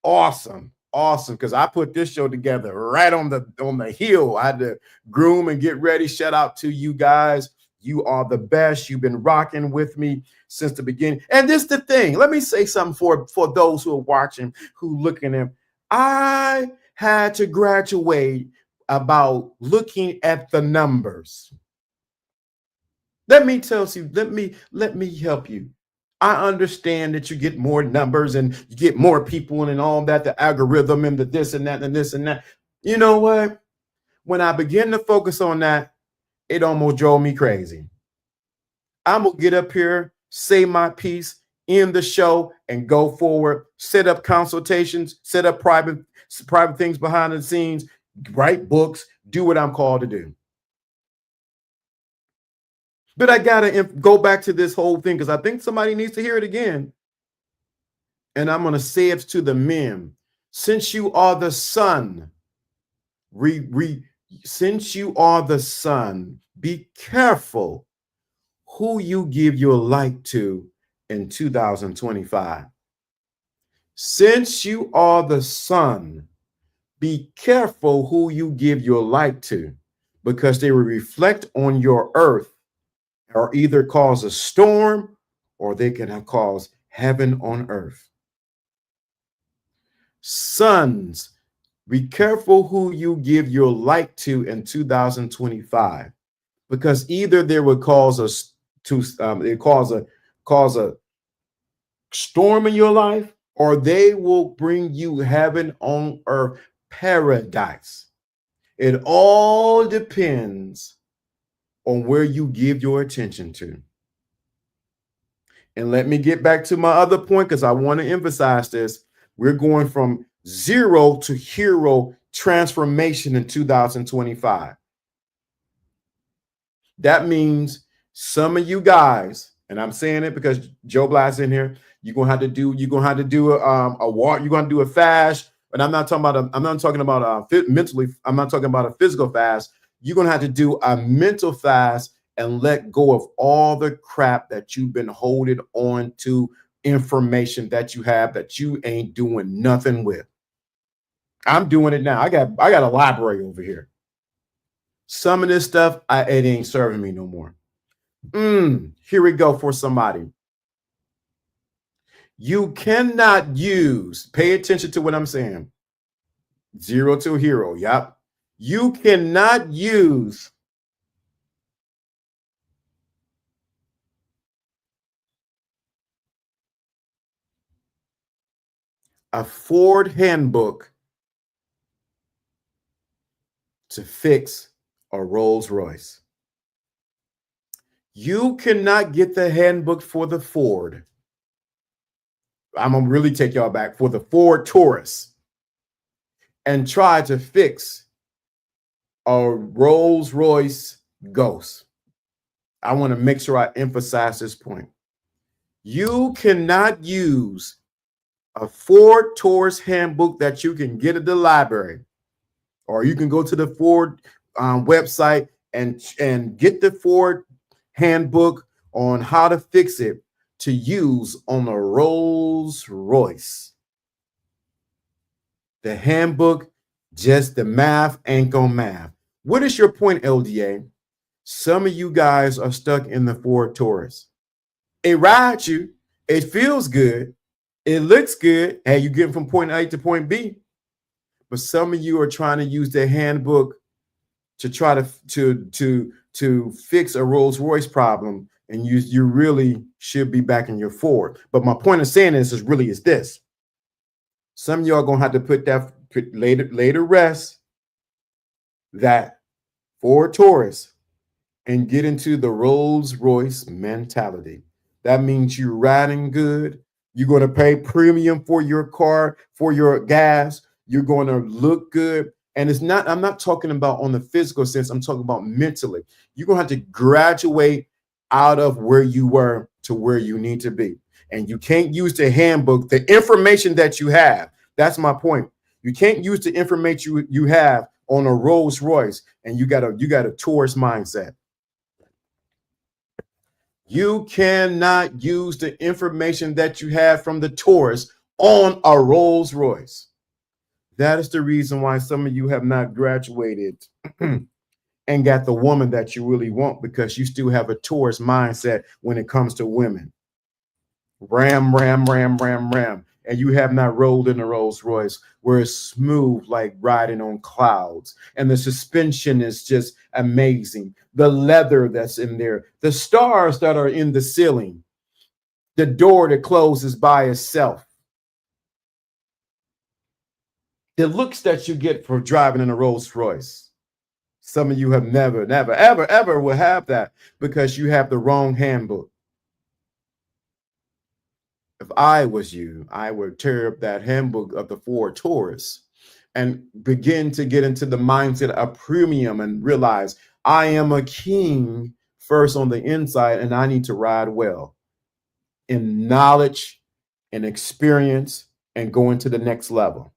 awesome. Awesome, because I put this show together right on the hill. I had to groom and get ready. Shout out to you guys. You are the best. You've been rocking with me since the beginning. And this is the thing. Let me say something for those who are watching, who looking at. I had to graduate about looking at the numbers. Let me tell you, let me help you. I understand that you get more numbers and you get more people and all that, the algorithm and the this and that and this and that. You know what? When I begin to focus on that, it almost drove me crazy. I'm going to get up here, say my piece, end the show, and go forward, set up consultations, set up private things behind the scenes, write books, do what I'm called to do. But I got to go back to this whole thing because I think somebody needs to hear it again. And I'm going to say it to the men. Since you are the son, since you are the son, be careful who you give your light to in 2025. Since you are the son, be careful who you give your light to, because they will reflect on your earth or either cause a storm or they can cause heaven on earth. Sons, be careful who you give your light to in 2025, because either they would cause cause a storm in your life, or they will bring you heaven on earth, paradise. It all depends on where you give your attention to. And let me get back to my other point, because I want to emphasize this. We're going from zero to hero transformation in 2025. That means some of you guys, and I'm saying it because Joe Blas in here, you're gonna have to do a walk, you're gonna do a fast. And I'm not talking about mentally, I'm not talking about a physical fast. You're gonna have to do a mental fast and let go of all the crap that you've been holding on to, information that you have that you ain't doing nothing with. I'm doing it now. I got a library over here. Some of this stuff, it ain't serving me no more. Here we go for somebody. You cannot use, pay attention to what I'm saying. Zero to hero. Yep. You cannot use a Ford handbook to fix a Rolls Royce. You cannot get the handbook for the Ford. I'm going to really take y'all back, for the Ford Taurus, and try to fix a Rolls Royce Ghost. I want to make sure I emphasize this point. You cannot use a Ford Taurus handbook that you can get at the library, or you can go to the Ford website and get the Ford handbook on how to fix it to use on a Rolls Royce. The handbook, just the math ain't gonna math. What is your point, LDA? Some of you guys are stuck in the Ford Taurus. It rides you. It feels good. It looks good. Hey, you get from point A to point B. But some of you are trying to use the handbook to try to fix a Rolls Royce problem, and you really should be back in your Ford. But my point of saying this is this. Some of you are gonna have to put later rest that Ford Taurus and get into the Rolls Royce mentality. That means you're riding good. You're going to pay premium for your car, for your gas. You're going to look good. And it's not, I'm not talking about on the physical sense, I'm talking about mentally. You're going to have to graduate out of where you were to where you need to be. And you can't use the handbook, the information that you have. That's my point. You can't use the information you have on a Rolls Royce, and you got a tourist mindset. You cannot use the information that you have from the tourist on a Rolls Royce. That is the reason why some of you have not graduated and got the woman that you really want, because you still have a tourist mindset when it comes to women. Ram, ram, ram, ram, ram. And you have not rolled in a Rolls Royce where it's smooth like riding on clouds. And the suspension is just amazing. The leather that's in there, the stars that are in the ceiling, the door that closes by itself. The looks that you get for driving in a Rolls Royce. Some of you have never, ever will have that because you have the wrong handbook. If I was you, I would tear up that handbook of the Ford Taurus and begin to get into the mindset of premium and realize I am a king first on the inside, and I need to ride well in knowledge and experience and go into the next level.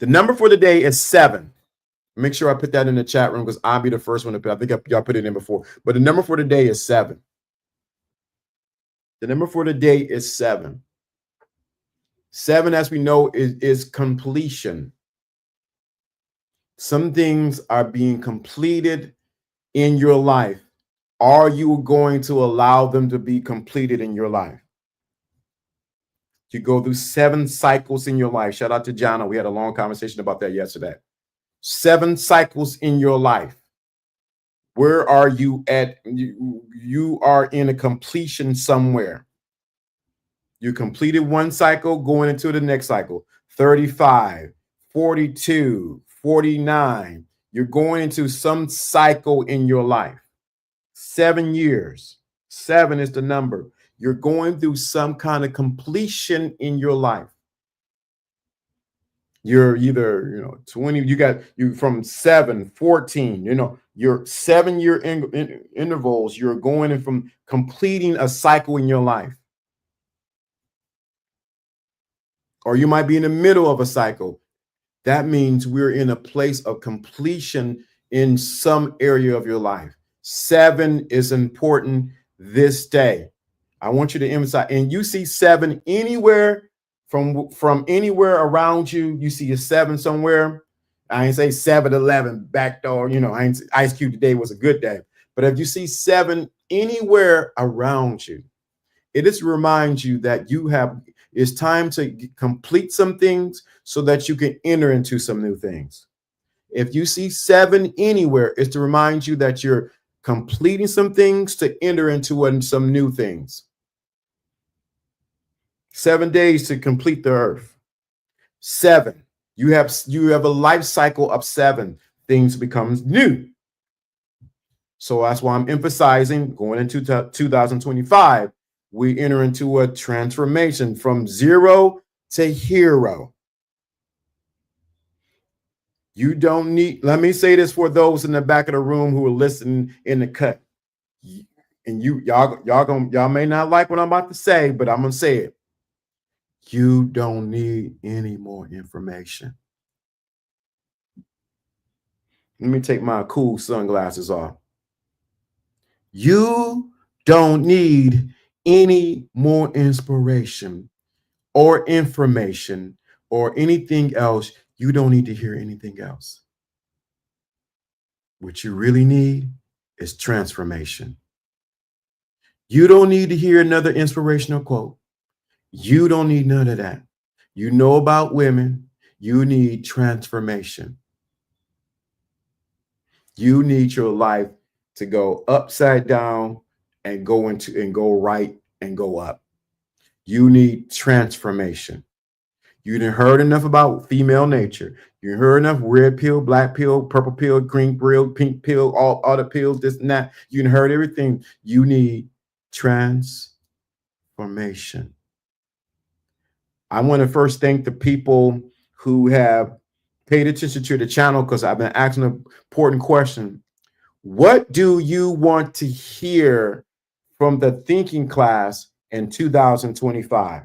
The number for the day is 7. Make sure I put that in the chat room because I'll be the first one to put. I think y'all put it in before. But the number for the day is 7. The number for the day is 7. 7, as we know, is completion. Some things are being completed in your life. Are you going to allow them to be completed in your life? You go through 7 cycles in your life. Shout out to Jana. We had a long conversation about that yesterday. 7 cycles in your life. Where are you at? You are in a completion somewhere. You completed one cycle, going into the next cycle. 35, 42, 49. You're going into some cycle in your life. 7 years. 7 is the number. You're going through some kind of completion in your life. You're either, 20, you from 7, 14, your 7-year intervals, you're going in from completing a cycle in your life. Or you might be in the middle of a cycle. That means we're in a place of completion in some area of your life. 7 is important this day. I want you to emphasize, and you see 7 anywhere from anywhere around you. You see a 7 somewhere. I ain't say 7-Eleven back door. Ice Cube today was a good day. But if you see 7 anywhere around you, it is to remind you that it's time to complete some things so that you can enter into some new things. If you see 7 anywhere, it's to remind you that you're completing some things to enter into some new things. 7 days to complete the earth. 7. You have a life cycle of 7. Things becomes new. So that's why I'm emphasizing going into 2025, we enter into a transformation from 0 to hero. You don't need, let me say this for those in the back of the room who are listening in the cut. And y'all may not like what I'm about to say, but I'm gonna say it. You don't need any more information. Let me take my cool sunglasses off. You don't need any more inspiration or information or anything else. You don't need to hear anything else. What you really need is transformation. You don't need to hear another inspirational quote. You don't need none of that. You know about women. You need transformation. You need your life to go upside down and go right and go up. You need transformation. You didn't heard enough about female nature. You heard enough red pill, black pill, purple pill, green pill, pink pill, all other pills, this and that. You didn't heard everything. You need transformation. I want to first thank the people who have paid attention to the channel because I've been asking an important question. What do you want to hear from the thinking class in 2025?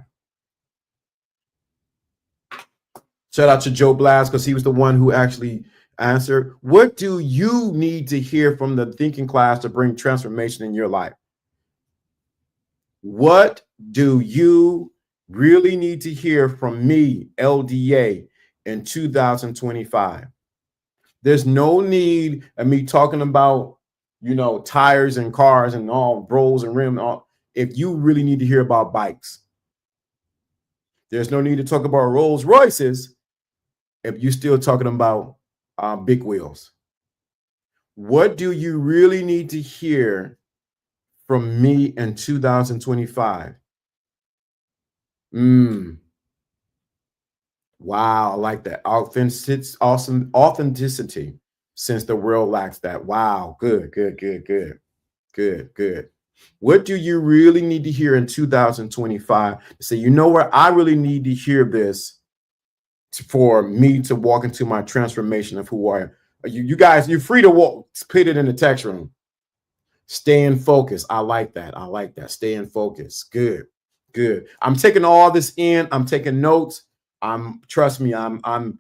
Shout out to Joe Blast because he was the one who actually answered. What do you need to hear from the thinking class to bring transformation in your life? What do you really need to hear from me, LDA, in 2025? There's no need of me talking about, tires and cars and all rolls and rims. If you really need to hear about bikes, there's no need to talk about Rolls Royces if you're still talking about big wheels. What do you really need to hear from me in 2025? Wow, I like that. Authenticity, since the world lacks that. Wow, good. What do you really need to hear in 2025 to say, you know what, I really need to hear this for me to walk into my transformation of who I am. You guys, you're free to walk, put it in the text room. Stay in focus. I like that. Stay in focus. Good. I'm taking all this in. I'm taking notes. Trust me, I'm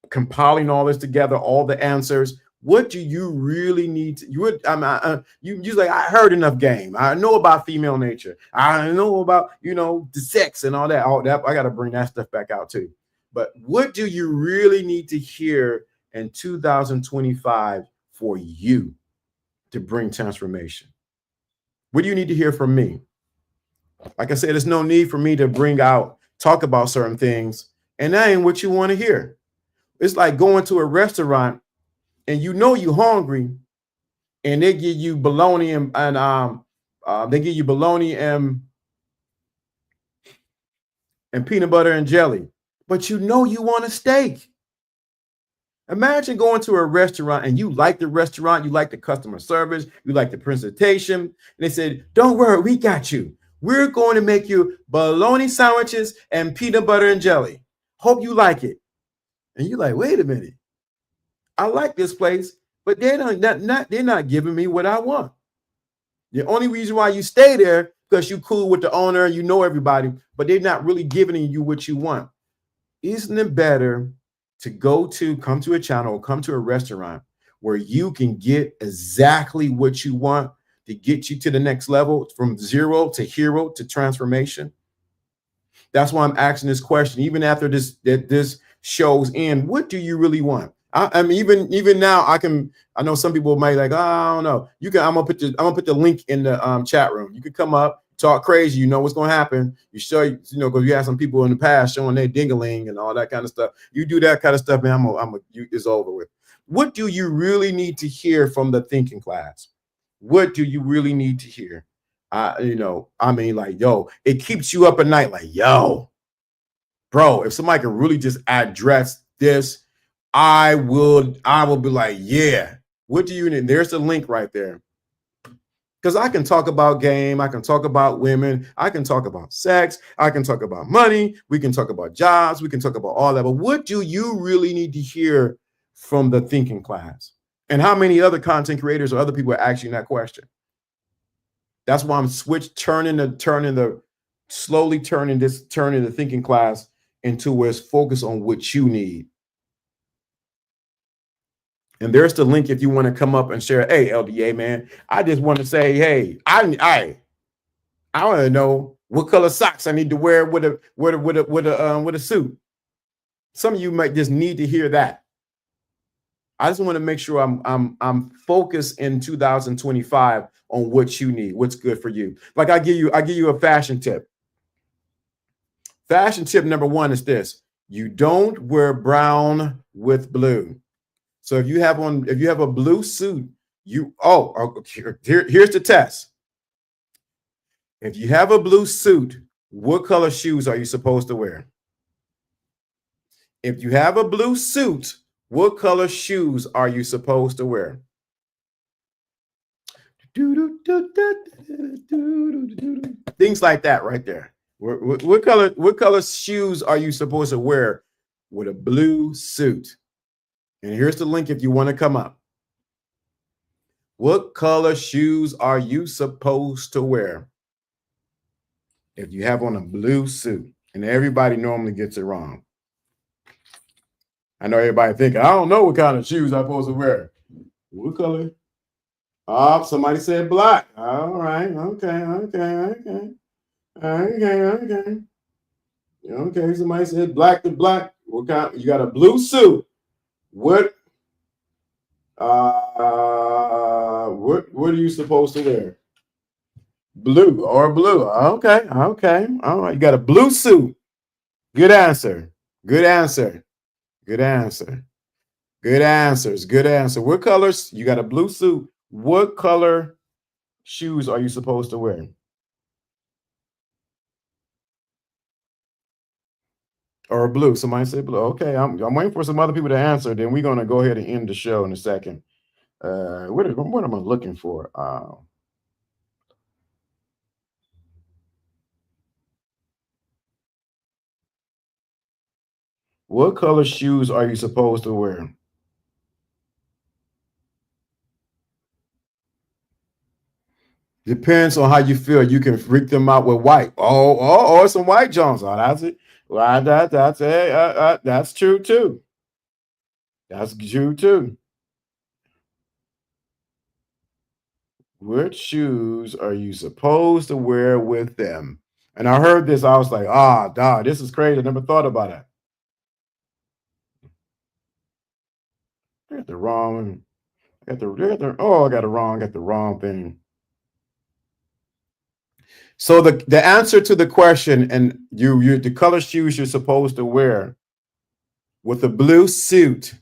compiling all this together, all the answers. What do you really need to, you like, I heard enough game. I know about female nature. I know about, the sex and all that. I got to bring that stuff back out too. But what do you really need to hear in 2025 for you to bring transformation? What do you need to hear from me? Like I said, there's no need for me to talk about certain things, and that ain't what you want to hear. It's like going to a restaurant and you're hungry, and they give you bologna and peanut butter and jelly, but you want a steak. Imagine going to a restaurant and you like the restaurant, you like the customer service, you like the presentation, and they said, "Don't worry, we got you. We're going to make you bologna sandwiches and peanut butter and jelly. Hope you like it." And you're like, wait a minute. I like this place, but they're not giving me what I want. The only reason why you stay there because you cool with the owner, you know everybody, but they're not really giving you what you want. Isn't it better to come to a channel, come to a restaurant where you can get exactly what you want to get you to the next level, from zero to hero to transformation? That's why I'm asking this question. Even after this show's end, what do you really want? I mean, even now, I know some people might like, oh, I don't know. I'm gonna put the link in the chat room. You can come up, talk crazy. You know what's gonna happen. You show, because you have some people in the past showing their dingaling and all that kind of stuff. You do that kind of stuff, man. It's over with. What do you really need to hear from the thinking class? What do you really need to hear? Like, yo, it keeps you up at night. Like, yo, bro, if somebody can really just address this, I will be like, yeah. What do you need? There's the link right there. Because I can talk about game, I can talk about women, I can talk about sex, I can talk about money, we can talk about jobs, we can talk about all that. But what do you really need to hear from the thinking class? And how many other content creators or other people are asking that question? That's why I'm turning the thinking class into where it's focused on what you need. And there's the link if you want to come up and share. Hey, LDA, man, I just want to say, hey, I want to know what color socks I need to wear with a suit. Some of you might just need to hear that. I just want to make sure I'm focused in 2025 on what you need, what's good for you. Like I give you a fashion tip. Fashion tip number 1 is this: you don't wear brown with blue. So if you have a blue suit, here's the test. If you have a blue suit, what color shoes are you supposed to wear? If you have a blue suit, what color shoes are you supposed to wear? Things like that right there. What color shoes are you supposed to wear with a blue suit? And here's the link if you want to come up. What color shoes are you supposed to wear if you have on a blue suit? And everybody normally gets it wrong. I know everybody thinking, I don't know what kind of shoes I'm supposed to wear. What color? Oh, somebody said black. All right. Okay. Okay. Somebody said black to black. What kind? You got a blue suit. What are you supposed to wear? Blue or blue. Okay. All right. You got a blue suit. Good answer. Good answer. Good answer. Good answers. Good answer. What colors? You got a blue suit. What color shoes are you supposed to wear? Or blue. Somebody said blue. Okay, I'm waiting for some other people to answer. Then we're gonna go ahead and end the show in a second. What am I looking for? What color shoes are you supposed to wear? Depends on how you feel. You can freak them out with white. Or some white Jones. Oh, that's it. Well, that's true too. That's true too. What shoes are you supposed to wear with them? And I heard this, I was like, dog, this is crazy. I never thought about it. I got the wrong. I got the wrong thing. So the answer to the question, and you the color shoes you're supposed to wear with a blue suit.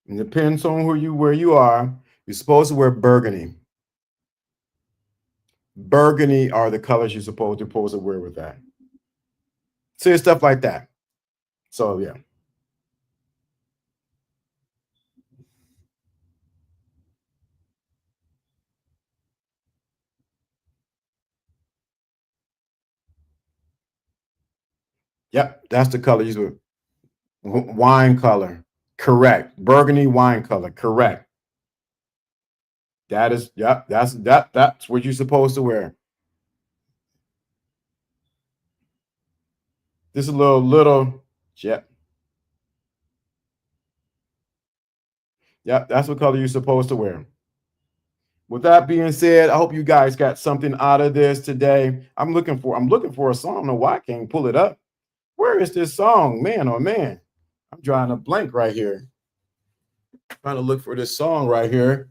It depends on where you are. You're supposed to wear burgundy. Burgundy are the colors you're supposed to wear with that. See, stuff like that. So yeah. Yep, that's the color you use. Wine color. Correct. Burgundy wine color. Correct. That is, yep, that's what you're supposed to wear. This is a little, yep. Yep, that's what color you're supposed to wear. With that being said, I hope you guys got something out of this today. I'm looking for a song. I don't know why I can't pull it up. Where is this song? Man, oh man. I'm drawing a blank right here. Trying to look for this song right here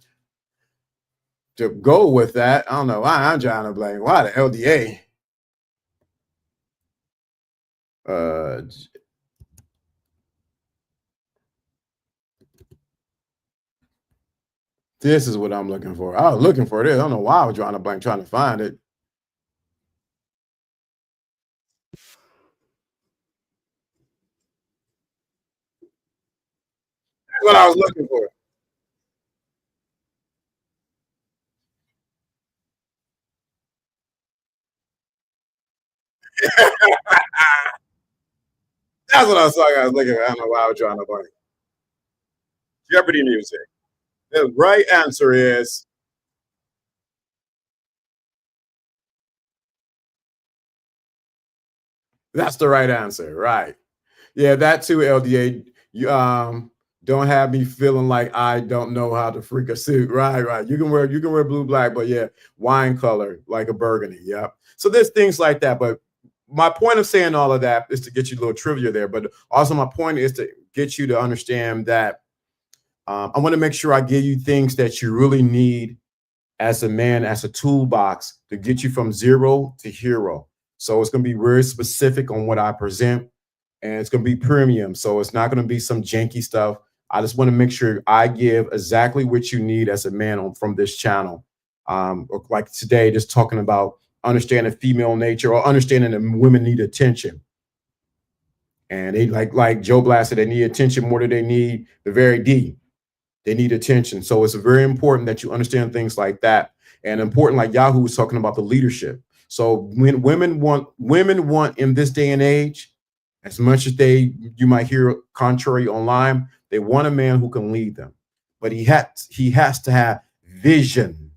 to go with that. I don't know why I'm drawing a blank. Why the LDA? This is what I'm looking for. I was looking for this. I don't know why I was drawing a blank trying to find it. That's what I was looking for. That's what I was talking. I was looking for. I don't know why I was drawing a blank. Jeopardy music. The right answer is that's the right answer. Right. Yeah, that too, LDA. You don't have me feeling like I don't know how to freak a suit. Right. You can wear blue, black, but yeah, wine color, like a burgundy. Yep. So there's things like that. But my point of saying all of that is to get you a little trivia there. But also my point is to get you to understand that I want to make sure I give you things that you really need as a man, as a toolbox to get you from zero to hero. So it's going to be very specific on what I present, and it's going to be premium. So it's not going to be some janky stuff. I just want to make sure I give exactly what you need as a man from this channel. Like today, just talking about understanding female nature or understanding that women need attention. And they like Joe Blast said, they need attention more than they need the very D. They need attention. So it's very important that you understand things like that. And important, like Yahoo was talking about the leadership. So when women want in this day and age, as much as you might hear contrary online, they want a man who can lead them. But he has to have vision.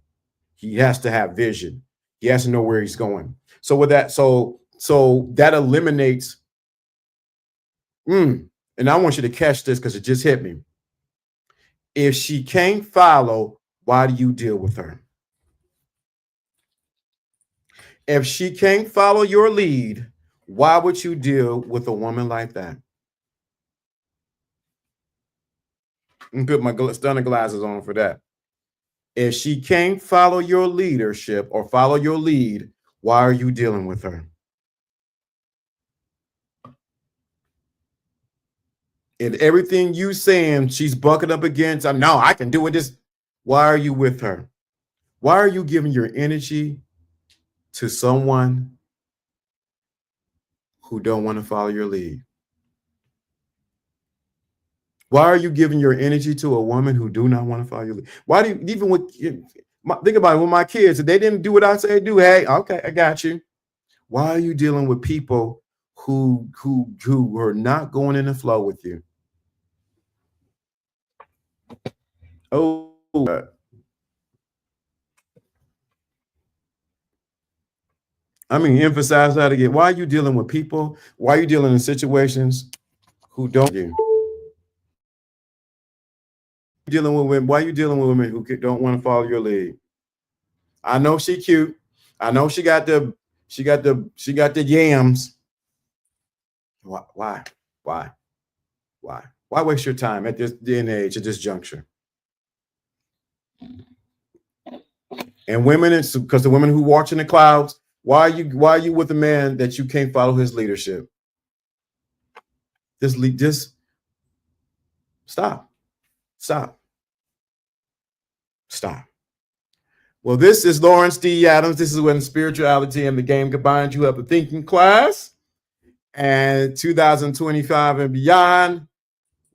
He has to have vision. He has to know where he's going. So with that, so that eliminates. And I want you to catch this because it just hit me. If she can't follow, why do you deal with her? If she can't follow your lead, why would you deal with a woman like that? And put my stunner glasses on for that. If she can't follow your leadership or follow your lead, why are you dealing with her? And everything you saying, she's bucking up against, no, I can do it. This. Why are you with her? Why are you giving your energy to someone who don't want to follow your lead? Why are you giving your energy to a woman who do not want to follow your lead? Why do you, even with, think about it, with my kids, if they didn't do what I say do, hey, okay, I got you. Why are you dealing with people who are not going in the flow with you? Oh, I mean, emphasize that again. Why are you dealing with people? Why are you dealing in situations who don't you? Dealing with women? Why are you dealing with women who don't want to follow your lead? I know she cute. I know she got the yams. Why waste your time at this day and age, at this juncture? And women, it's because the women who watch in the clouds. Why are you with a man that you can't follow his leadership? Just stop. Well, this is Lawrence D. Adams. This is when spirituality and the game combined. You have a thinking class, and 2025 and beyond.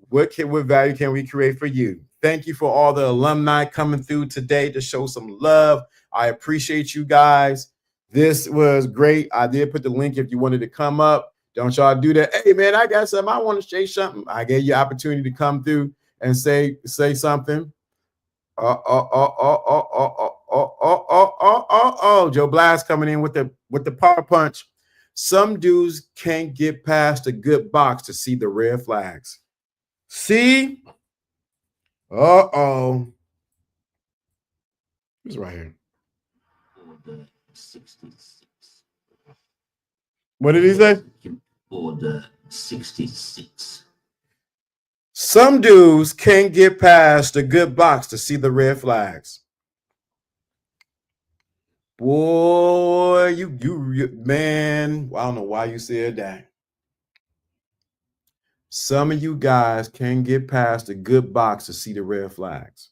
What value can we create for you? Thank you for all the alumni coming through today to show some love. I appreciate you guys. This was great. I did put the link if you wanted to come up. Don't y'all do that. Hey, man, I got something. I want to say something. I gave you opportunity to come through and say something. Joe Blast coming in with the power punch. Some dudes can't get past a good box to see the red flags. See? It's right here. Order 66. What did he say? Order 66. Some dudes can't get past a good box to see the red flags. Boy, you man, I don't know why you said that. Some of you guys can't get past a good box to see the red flags.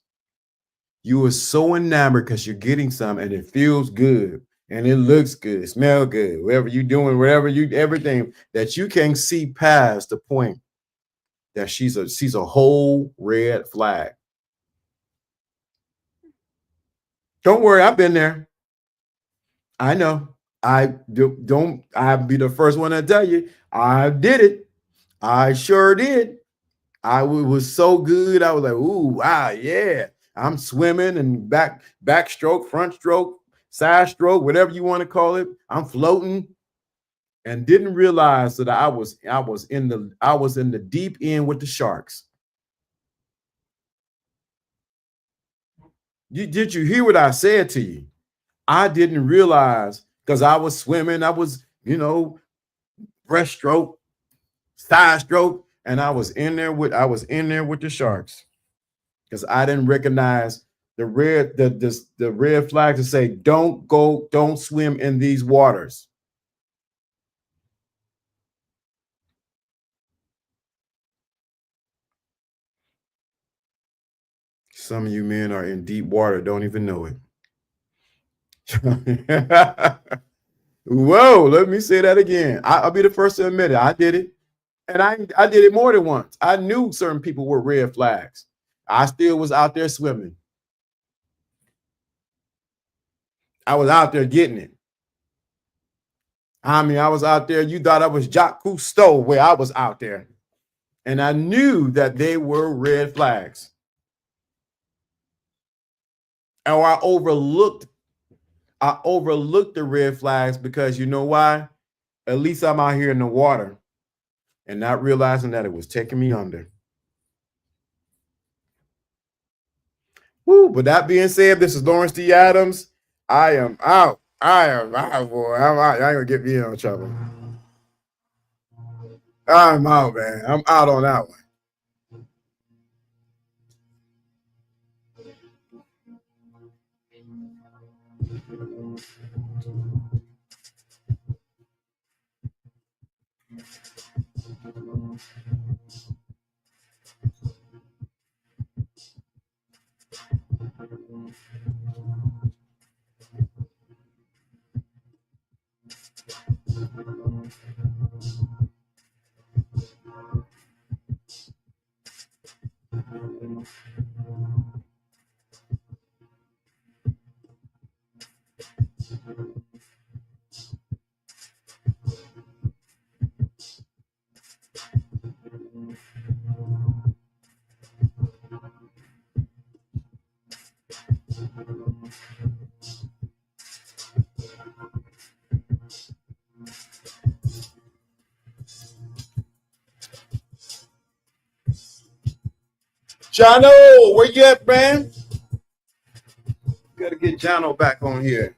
You are so enamored because you're getting some and it feels good and it looks good, it smells good, whatever you're doing, everything that you can't see past the point that she's a whole red flag. Don't worry, I've been there. I know. I'll be the first one to tell you, I did it. I sure did. It was so good. I was like, ooh, wow, yeah. I'm swimming and backstroke, front stroke, side stroke, whatever you want to call it. I'm floating and didn't realize that I was in the deep end with the sharks. Did you hear what I said to you? I didn't realize because I was swimming. I was, breaststroke, side stroke, and I was in there with the sharks because I didn't recognize the red flag to say don't swim in these waters. Some of you men are in deep water, don't even know it. Whoa, let me say that again. I'll be the first to admit it. I did it. And I did it more than once. I knew certain people were red flags. I still was out there swimming. I was out there getting it. I mean, I was out there. You thought I was Jacques Cousteau where I was out there. And I knew that they were red flags. Or I overlooked the red flags because you know why? At least I'm out here in the water and not realizing that it was taking me under. Woo, but that being said, this is Lawrence D. Adams. I am out. I am out, boy. I'm out. I ain't gonna get me in trouble. I'm out, man. I'm out on that one. Jono, where you at, man? Gotta get Jono back on here.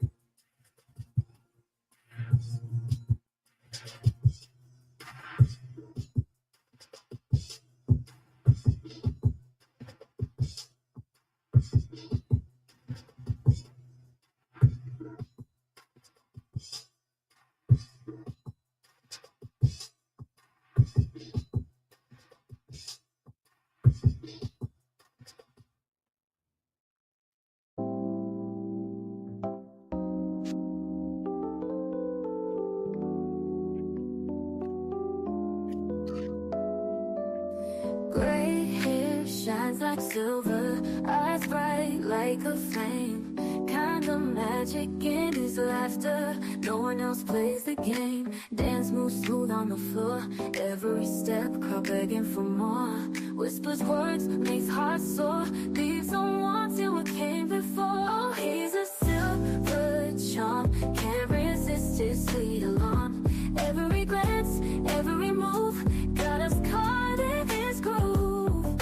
Gray hair shines like silver, eyes bright like a flame. Kind of magic in his laughter, no one else plays the game. Dance moves smooth on the floor, every step crowd begging for more. Whispers words, makes hearts sore, leaves unwanting what came before. He's a silver charm, can't resist his sweet alarm. Every glance, every move, got us caught in his groove.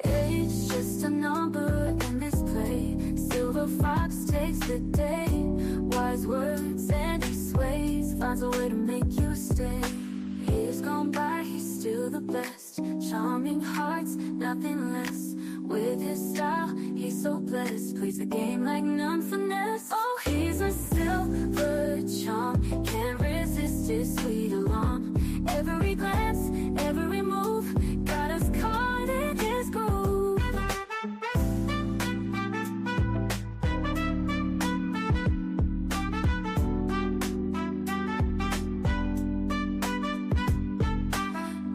It's just a number in this play. Silver fox takes the day. Wise words and he sways, finds a way to make you stay. Years gone by, he's still the best. Charming hearts, nothing less. With his style, he's so blessed. Plays the game like none finesse. Oh, he's a silver charm, can't resist his sweet alarm. Every glance, every move, got us caught in his groove.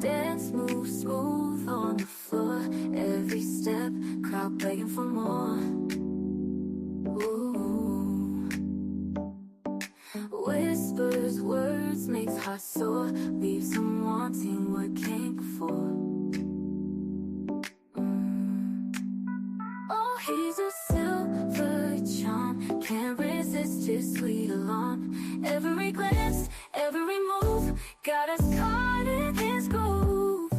Dance moves smooth on the floor, every step, crowd begging for more. Ooh. Whispers words, makes hearts sore, leaves them wanting what came before. Oh, he's a silver charm, can't resist his sweet alarm. Every glance, every move, got us caught in his groove.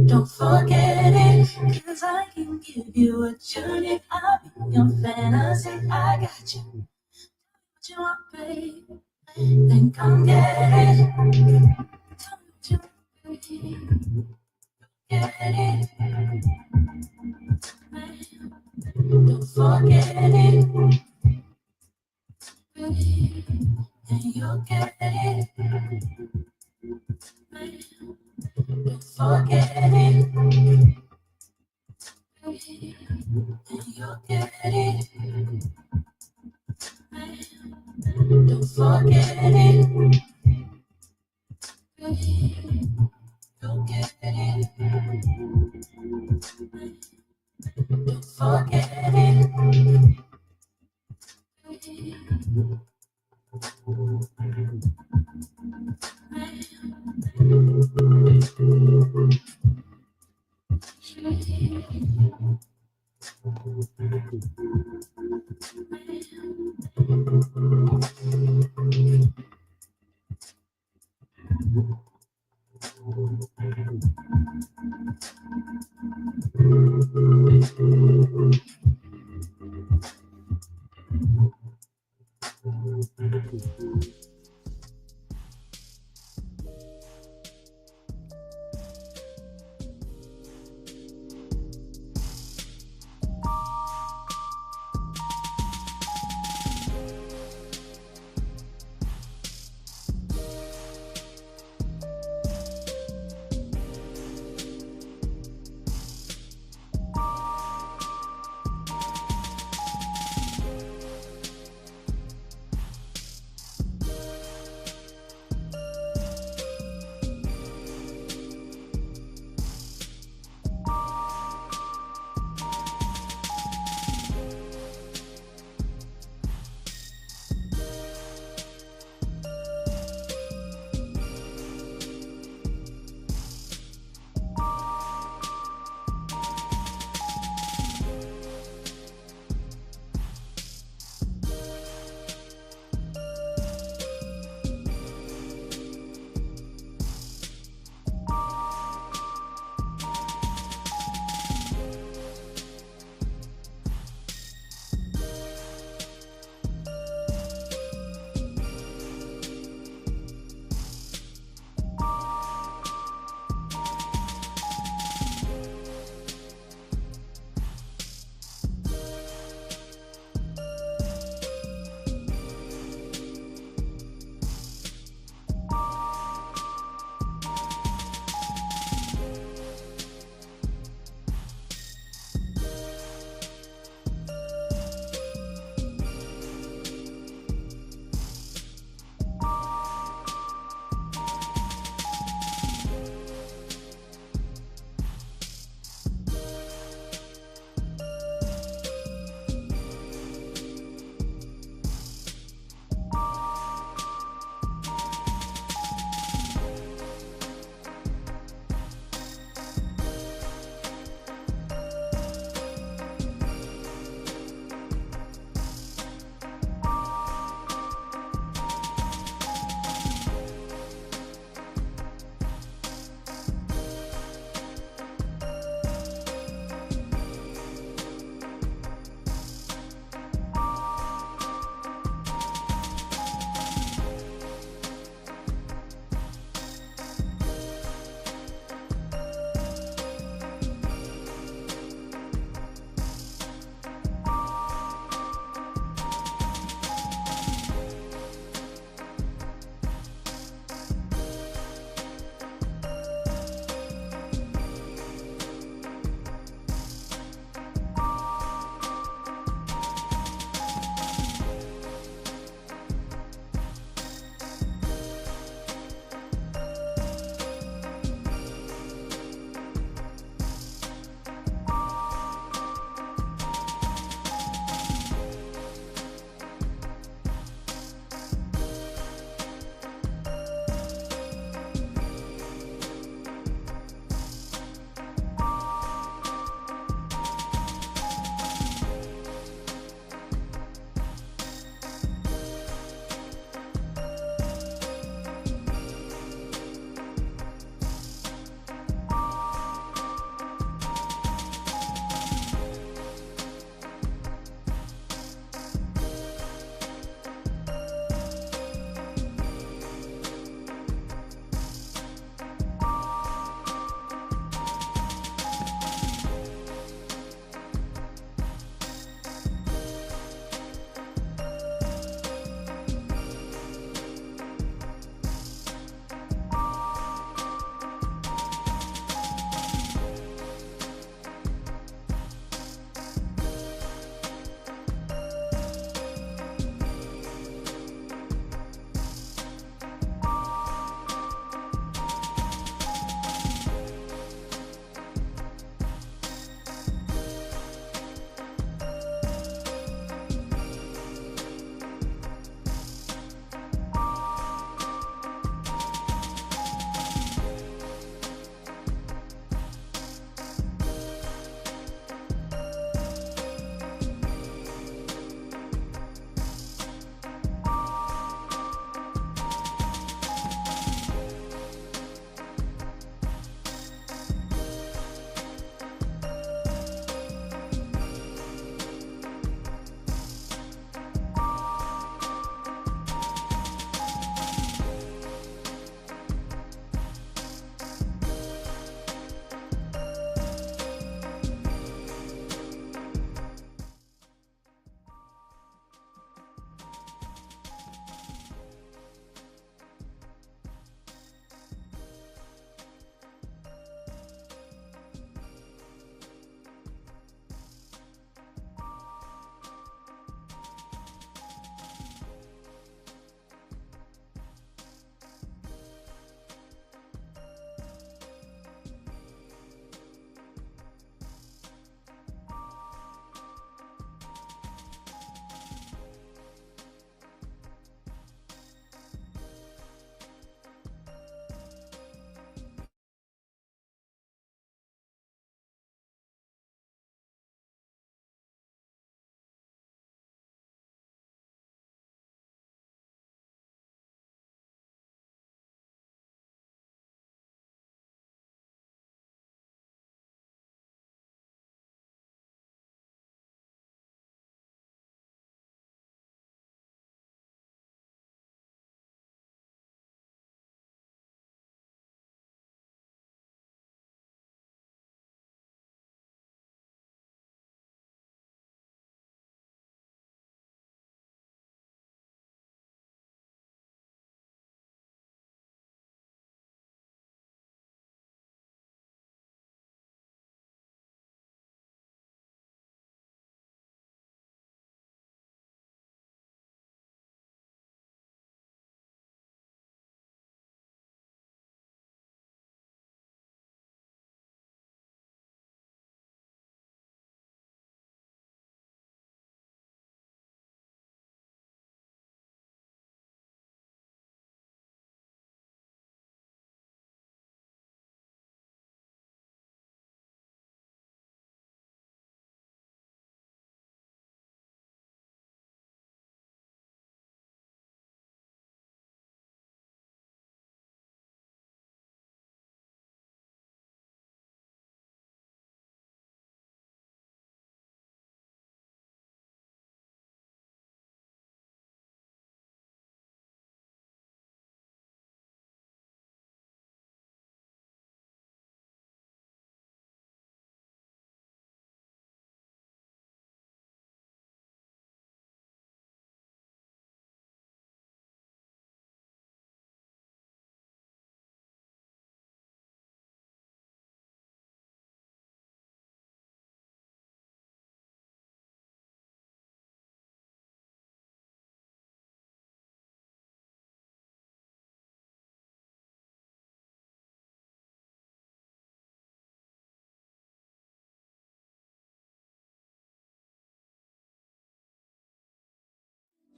Don't forget it, 'cause I can give you a journey. I'll be your fantasy. I got you. What you want, babe? Then come get it. Tell me what you want, babe. Get it. Don't forget it. And you'll get it. Don't forget it. And you'll get it. Don't forget it. You'll get it. Don't forget it.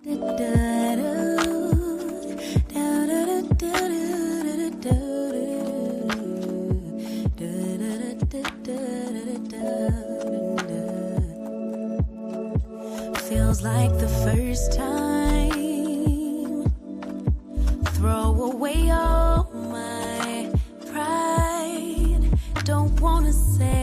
Feels like the first time. Throw away all my pride. Don't wanna say